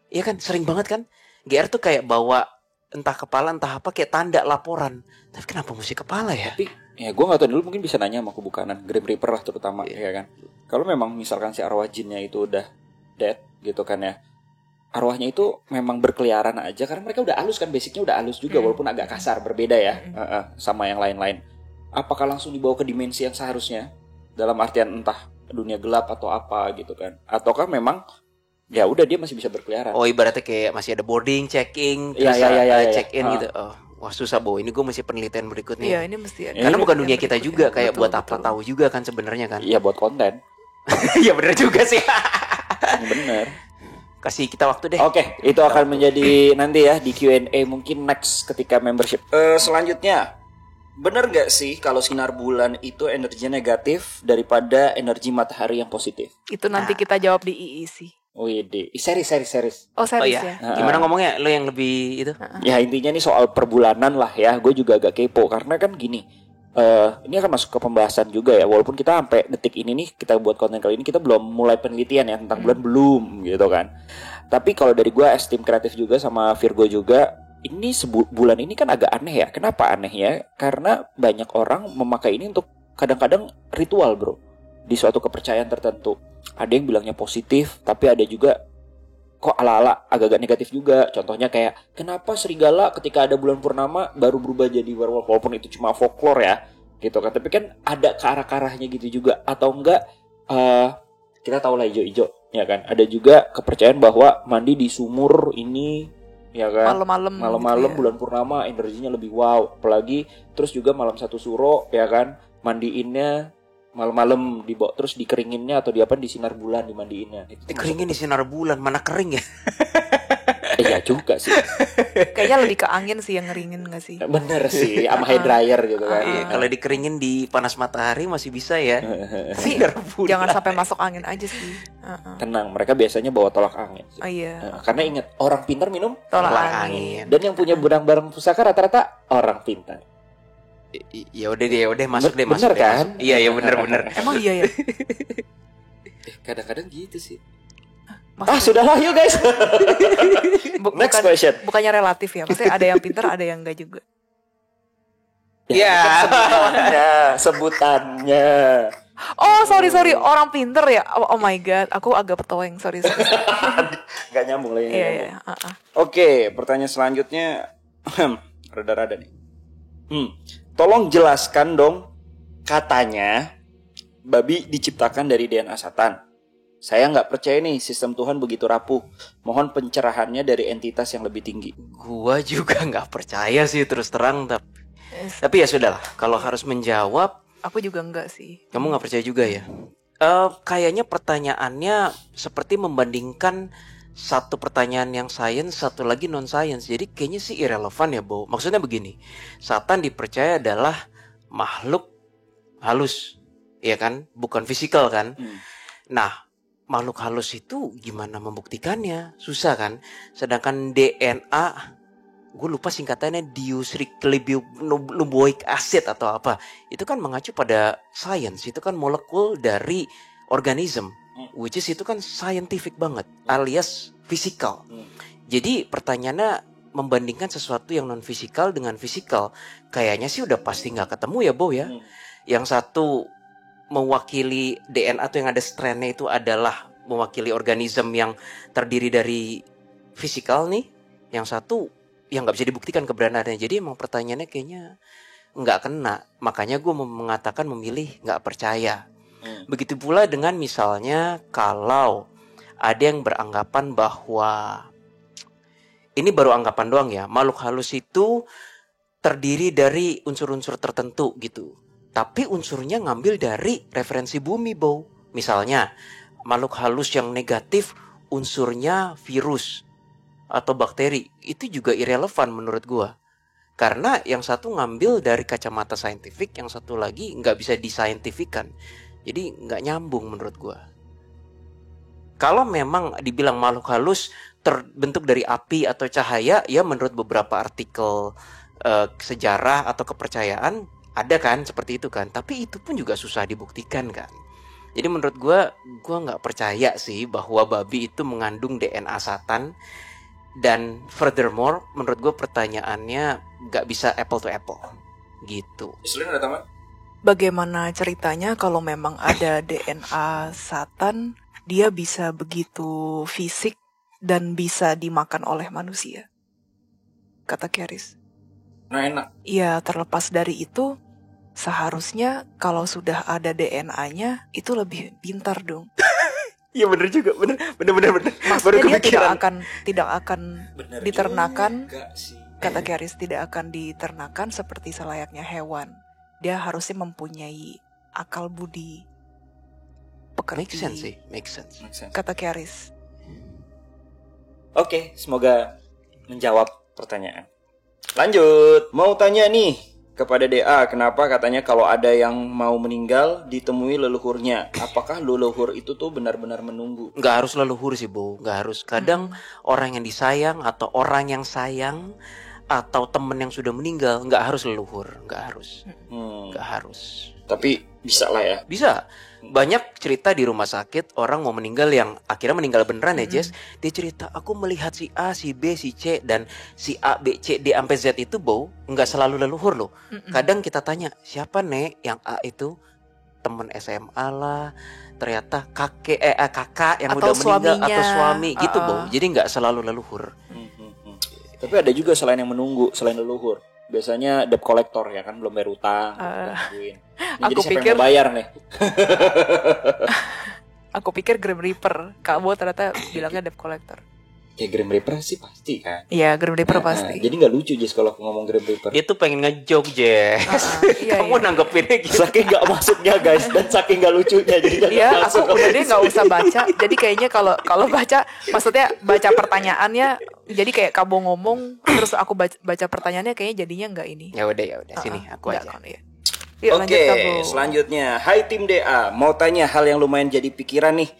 [SPEAKER 2] Iya kan sering banget kan. GR tuh kayak bawa entah kepala entah apa kayak tanda laporan. Tapi kenapa mesti kepala ya?
[SPEAKER 3] Tapi ya gue nggak tahu, dulu mungkin bisa nanya sama Kubukanan, Grim Reaper lah terutama, ya kan. Kalau memang misalkan si arwah jinnya itu udah dead gitu kan ya, arwahnya itu memang berkeliaran aja karena mereka udah halus kan, basicnya udah halus juga walaupun agak kasar, berbeda ya sama yang lain-lain. Apakah langsung dibawa ke dimensi yang seharusnya dalam artian entah dunia gelap atau apa gitu kan, ataukah memang ya udah dia masih bisa berkeliaran?
[SPEAKER 2] Oh ibaratnya kayak masih ada boarding, checking,
[SPEAKER 3] Iya,
[SPEAKER 2] terus
[SPEAKER 3] iya.
[SPEAKER 2] check in gitu. Oh, wah susah Bo. Ini gue masih penelitian berikutnya.
[SPEAKER 1] Iya, ini mesti ada.
[SPEAKER 2] Karena
[SPEAKER 3] Ini
[SPEAKER 2] bukan
[SPEAKER 1] yang
[SPEAKER 2] dunia kita
[SPEAKER 1] berikutnya.
[SPEAKER 2] juga kayak
[SPEAKER 1] Betul,
[SPEAKER 2] buat apa
[SPEAKER 1] betul.
[SPEAKER 2] tahu juga kan sebenarnya kan.
[SPEAKER 3] Iya buat konten.
[SPEAKER 2] Iya bener juga sih.
[SPEAKER 3] Bener.
[SPEAKER 2] Kasih kita waktu deh.
[SPEAKER 3] Oke, itu akan menjadi nanti ya di Q&A mungkin next ketika membership. Selanjutnya, bener gak sih kalau sinar bulan itu energinya negatif daripada energi matahari yang positif?
[SPEAKER 1] Itu nanti kita jawab di II sih.
[SPEAKER 3] Oh iya deh, series.
[SPEAKER 1] Oh serius
[SPEAKER 2] iya.
[SPEAKER 1] ya?
[SPEAKER 2] Gimana ngomongnya? Lo yang lebih itu?
[SPEAKER 3] Ya intinya nih soal perbulanan lah ya. Gue juga agak kepo karena kan gini. Ini akan masuk ke pembahasan juga ya. Walaupun kita sampai detik ini nih kita buat konten kali ini kita belum mulai penelitian ya tentang bulan belum gitu kan. Tapi kalau dari gue as tim kreatif juga sama Virgo juga, ini bulan ini kan agak aneh ya. Kenapa aneh ya? Karena banyak orang memakai ini untuk kadang-kadang ritual bro, di suatu kepercayaan tertentu. Ada yang bilangnya positif, tapi ada juga kok ala-ala agak-agak negatif juga. Contohnya kayak kenapa serigala ketika ada bulan purnama baru berubah jadi werewolf, walaupun itu cuma folklore ya gitu kan. Tapi kan ada ke arah-arahnya gitu juga. Atau enggak kita tahu lah ijo-ijo ya kan. Ada juga kepercayaan bahwa mandi di sumur ini ya kan malam-malam gitu bulan purnama energinya lebih wow. Apalagi terus juga malam satu suro ya kan, mandiinnya malam-malam dibawa terus dikeringinnya atau di sinar bulan dimandiinnya. Itu
[SPEAKER 2] dikeringin di sinar bulan, mana kering ya?
[SPEAKER 3] Iya juga sih.
[SPEAKER 1] Kayaknya lebih ke angin sih yang ngeringin gak sih?
[SPEAKER 3] Bener sih, sama hair dryer gitu kan.
[SPEAKER 2] Kalau dikeringin di panas matahari masih bisa ya.
[SPEAKER 1] Tapi jangan sampai masuk angin aja sih.
[SPEAKER 3] Tenang, mereka biasanya bawa tolak angin.
[SPEAKER 1] Oh iya.
[SPEAKER 3] Karena ingat, orang pintar minum
[SPEAKER 1] tolak angin.
[SPEAKER 3] Dan yang punya barang-barang pusaka rata-rata orang pintar.
[SPEAKER 2] Ya udah masuk deh.
[SPEAKER 3] Bener kan?
[SPEAKER 2] Iya bener.
[SPEAKER 1] Emang iya ya?
[SPEAKER 3] Kadang-kadang gitu sih. Sudahlah yuk guys. Next question.
[SPEAKER 1] Bukannya relatif ya, maksudnya ada yang pintar, ada yang enggak juga.
[SPEAKER 3] Ya. Sebutannya.
[SPEAKER 1] Oh sorry orang pintar ya. Oh my god, aku agak petoweng. Sorry.
[SPEAKER 3] Gak nyambung lagi.
[SPEAKER 1] Iya.
[SPEAKER 3] Oke, pertanyaan selanjutnya. Rada-rada nih. Tolong jelaskan dong, katanya babi diciptakan dari DNA Satan. Saya nggak percaya nih sistem Tuhan begitu rapuh. Mohon pencerahannya dari entitas yang lebih tinggi.
[SPEAKER 2] Gua juga nggak percaya sih terus terang. Tapi ya sudahlah. Kalau harus menjawab,
[SPEAKER 1] aku juga enggak sih.
[SPEAKER 2] Kamu nggak percaya juga ya? Kayaknya pertanyaannya seperti membandingkan satu pertanyaan yang sains, satu lagi non sains. Jadi kayaknya sih irrelevan ya, Bo. Maksudnya begini, Satan dipercaya adalah makhluk halus, ya kan? Bukan fisikal kan? Nah, makhluk halus itu gimana membuktikannya? Susah kan? Sedangkan DNA, gue lupa singkatannya deoxyribonucleic acid atau apa. Itu kan mengacu pada sains. Itu kan molekul dari organisme. Which is itu kan scientific banget, alias fisikal. Jadi pertanyaannya membandingkan sesuatu yang non fisikal dengan fisikal, kayaknya sih udah pasti nggak ketemu ya, Bo ya. Yang satu mewakili DNA tuh yang ada strandnya itu adalah mewakili organisme yang terdiri dari fisikal nih. Yang satu yang nggak bisa dibuktikan keberadaannya. Jadi emang pertanyaannya kayaknya nggak kena. Makanya gue mengatakan memilih nggak percaya. Begitu pula dengan misalnya kalau ada yang beranggapan bahwa ini baru anggapan doang ya, makhluk halus itu terdiri dari unsur-unsur tertentu gitu. Tapi unsurnya ngambil dari referensi bumi, Bo. Misalnya makhluk halus yang negatif unsurnya virus atau bakteri, itu juga irrelevan menurut gua. Karena yang satu ngambil dari kacamata saintifik, yang satu lagi nggak bisa disaintifikan. Jadi nggak nyambung menurut gue. Kalau memang dibilang makhluk halus terbentuk dari api atau cahaya, ya menurut beberapa artikel sejarah atau kepercayaan ada kan seperti itu kan. Tapi itu pun juga susah dibuktikan kan. Jadi menurut gue nggak percaya sih bahwa babi itu mengandung DNA Satan. Dan furthermore, menurut gue pertanyaannya nggak bisa apple to apple gitu.
[SPEAKER 3] Islin ada tambahan?
[SPEAKER 1] Bagaimana ceritanya kalau memang ada DNA Satan, dia bisa begitu fisik dan bisa dimakan oleh manusia? Kata Keris.
[SPEAKER 3] Nah enak.
[SPEAKER 1] Iya, terlepas dari itu, seharusnya kalau sudah ada DNA-nya, itu lebih pintar dong.
[SPEAKER 2] Iya bener juga, bener.
[SPEAKER 1] Maksudnya dia tidak akan
[SPEAKER 3] bener
[SPEAKER 1] diternakan, kata Keris, tidak akan diternakan seperti selayaknya hewan. Dia harusnya mempunyai akal budi pekerti.
[SPEAKER 2] Make sense.
[SPEAKER 1] Kata Keris.
[SPEAKER 3] Oke, semoga menjawab pertanyaan. Lanjut, mau tanya nih kepada DA, kenapa katanya kalau ada yang mau meninggal ditemui leluhurnya? Apakah leluhur itu tuh benar-benar menunggu?
[SPEAKER 2] Nggak harus leluhur sih, Bu. Nggak harus. Kadang orang yang disayang atau orang yang sayang atau temen yang sudah meninggal, nggak harus leluhur. Nggak harus. Nggak harus.
[SPEAKER 3] Tapi bisa lah ya.
[SPEAKER 2] Bisa. Banyak cerita di rumah sakit orang mau meninggal yang akhirnya meninggal beneran ya, Jess. Dia cerita, aku melihat si A, si B, si C, dan si A, B, C, D sampai Z itu, Bo, nggak selalu leluhur loh. Kadang kita tanya, siapa Nek yang A itu? Temen SMA lah, ternyata kakak yang
[SPEAKER 1] Atau
[SPEAKER 2] udah meninggal
[SPEAKER 1] suaminya.
[SPEAKER 2] atau suami gitu, Bo. Jadi nggak selalu leluhur.
[SPEAKER 3] Tapi ada juga selain yang menunggu, selain leluhur. Biasanya debt collector ya kan, belum bayar utang, gangguin. Ini
[SPEAKER 1] Aku
[SPEAKER 3] jadi siapa
[SPEAKER 1] pikir-
[SPEAKER 3] yang mau bayar nih?
[SPEAKER 1] Aku pikir Grim Reaper. Kak Bo ternyata bilangnya debt collector.
[SPEAKER 3] Ya Grim Reaper sih pasti kan.
[SPEAKER 1] Iya, Grim Reaper
[SPEAKER 3] Nah,
[SPEAKER 1] pasti.
[SPEAKER 3] jadi nggak lucu Jess kalau aku ngomong Grim Reaper.
[SPEAKER 2] Dia tuh pengen ngejoke, Jess.
[SPEAKER 1] Iya,
[SPEAKER 2] Kamu
[SPEAKER 1] iya.
[SPEAKER 2] nanggepinnya gitu.
[SPEAKER 3] Saking nggak masuknya guys, dan saking nggak lucunya jadi nggak
[SPEAKER 1] Iya,
[SPEAKER 3] masuk.
[SPEAKER 1] aku udah deh nggak usah baca. Jadi kayaknya kalau baca, maksudnya baca pertanyaannya, jadi kayak Kabo ngomong, terus aku baca pertanyaannya, kayaknya jadinya nggak ini.
[SPEAKER 2] Ya udah sini aku
[SPEAKER 1] Nggak
[SPEAKER 2] aja.
[SPEAKER 1] kan, iya. Yuk, lanjut,
[SPEAKER 3] Oke,
[SPEAKER 1] Kabo.
[SPEAKER 3] selanjutnya, hai tim DA, mau tanya hal yang lumayan jadi pikiran nih.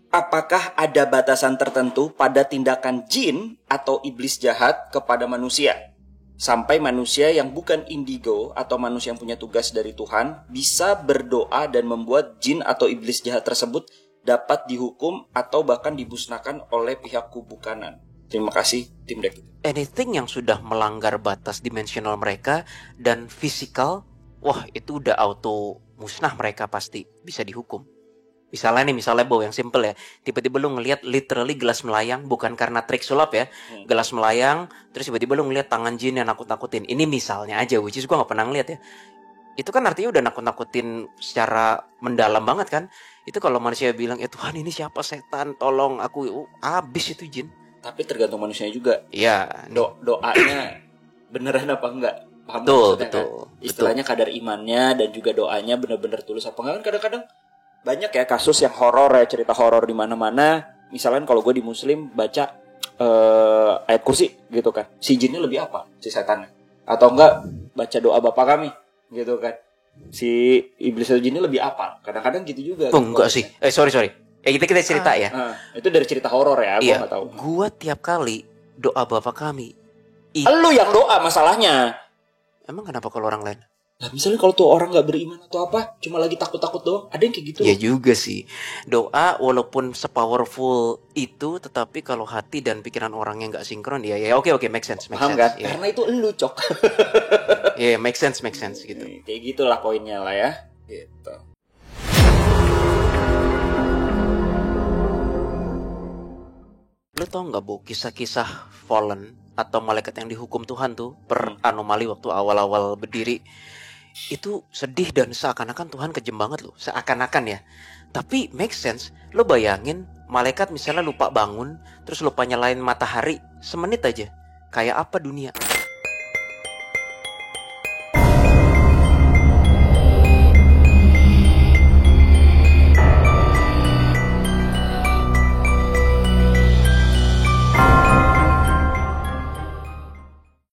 [SPEAKER 3] Apakah ada batasan tertentu pada tindakan jin atau iblis jahat kepada manusia? Sampai manusia yang bukan indigo atau manusia yang punya tugas dari Tuhan bisa berdoa dan membuat jin atau iblis jahat tersebut dapat dihukum atau bahkan dimusnahkan oleh pihak kubu kanan. Terima kasih tim DEK.
[SPEAKER 2] Anything yang sudah melanggar batas dimensional mereka dan fisikal, wah itu udah auto musnah, mereka pasti bisa dihukum. Misalnya Bo, yang simple ya, tiba-tiba lu ngelihat literally gelas melayang, bukan karena trik sulap ya, gelas melayang, terus tiba-tiba lu ngelihat tangan jin yang nakut-nakutin. Ini misalnya aja, which is gue gak pernah ngeliat ya. Itu kan artinya udah nakut-nakutin secara mendalam banget kan. Itu kalau manusia bilang, Tuhan ini siapa, setan, tolong aku, habis itu jin.
[SPEAKER 3] Tapi tergantung manusianya juga.
[SPEAKER 2] Iya.
[SPEAKER 3] Doanya beneran apa enggak? Paham
[SPEAKER 2] Betul,
[SPEAKER 3] maksudnya
[SPEAKER 2] betul,
[SPEAKER 3] kan? Istilahnya kadar imannya dan juga doanya benar-benar tulus apa enggak, kan kadang-kadang banyak ya kasus yang horor ya, cerita horor di mana-mana. Misalnya kalau gue di Muslim baca ayat kursi gitu kan, si jinnya lebih apa, si setannya? Atau enggak baca doa Bapa kami gitu kan, si iblis atau jinnya lebih apa? Kadang-kadang gitu juga.
[SPEAKER 2] Oh enggak sih, sorry. Kita cerita ya.
[SPEAKER 3] Itu dari cerita horor ya, gue
[SPEAKER 2] Iya,
[SPEAKER 3] nggak tahu.
[SPEAKER 2] gua tiap kali doa Bapa kami.
[SPEAKER 3] Lu yang doa masalahnya.
[SPEAKER 2] Emang kenapa kalau orang lain?
[SPEAKER 3] Nah, misalnya kalau tuh orang nggak beriman atau apa, cuma lagi takut-takut doang, ada yang kayak gitu.
[SPEAKER 2] Ya
[SPEAKER 3] loh.
[SPEAKER 2] juga sih. Doa walaupun sepowerful itu, tetapi kalau hati dan pikiran orangnya nggak sinkron, ya oke, make sense.
[SPEAKER 3] Paham kan?
[SPEAKER 2] Ya,
[SPEAKER 3] Karena itu lu cok.
[SPEAKER 2] make sense gitu.
[SPEAKER 3] Kayak gitulah poinnya lah ya. Gitu.
[SPEAKER 2] Lu tau nggak Bu, kisah-kisah fallen atau malaikat yang dihukum Tuhan tuh per anomali waktu awal-awal berdiri, itu sedih dan seakan-akan Tuhan kejem banget loh, seakan-akan ya. Tapi make sense. Lo bayangin malaikat misalnya lupa bangun, terus lupa nyalain matahari semenit aja, kayak apa dunia?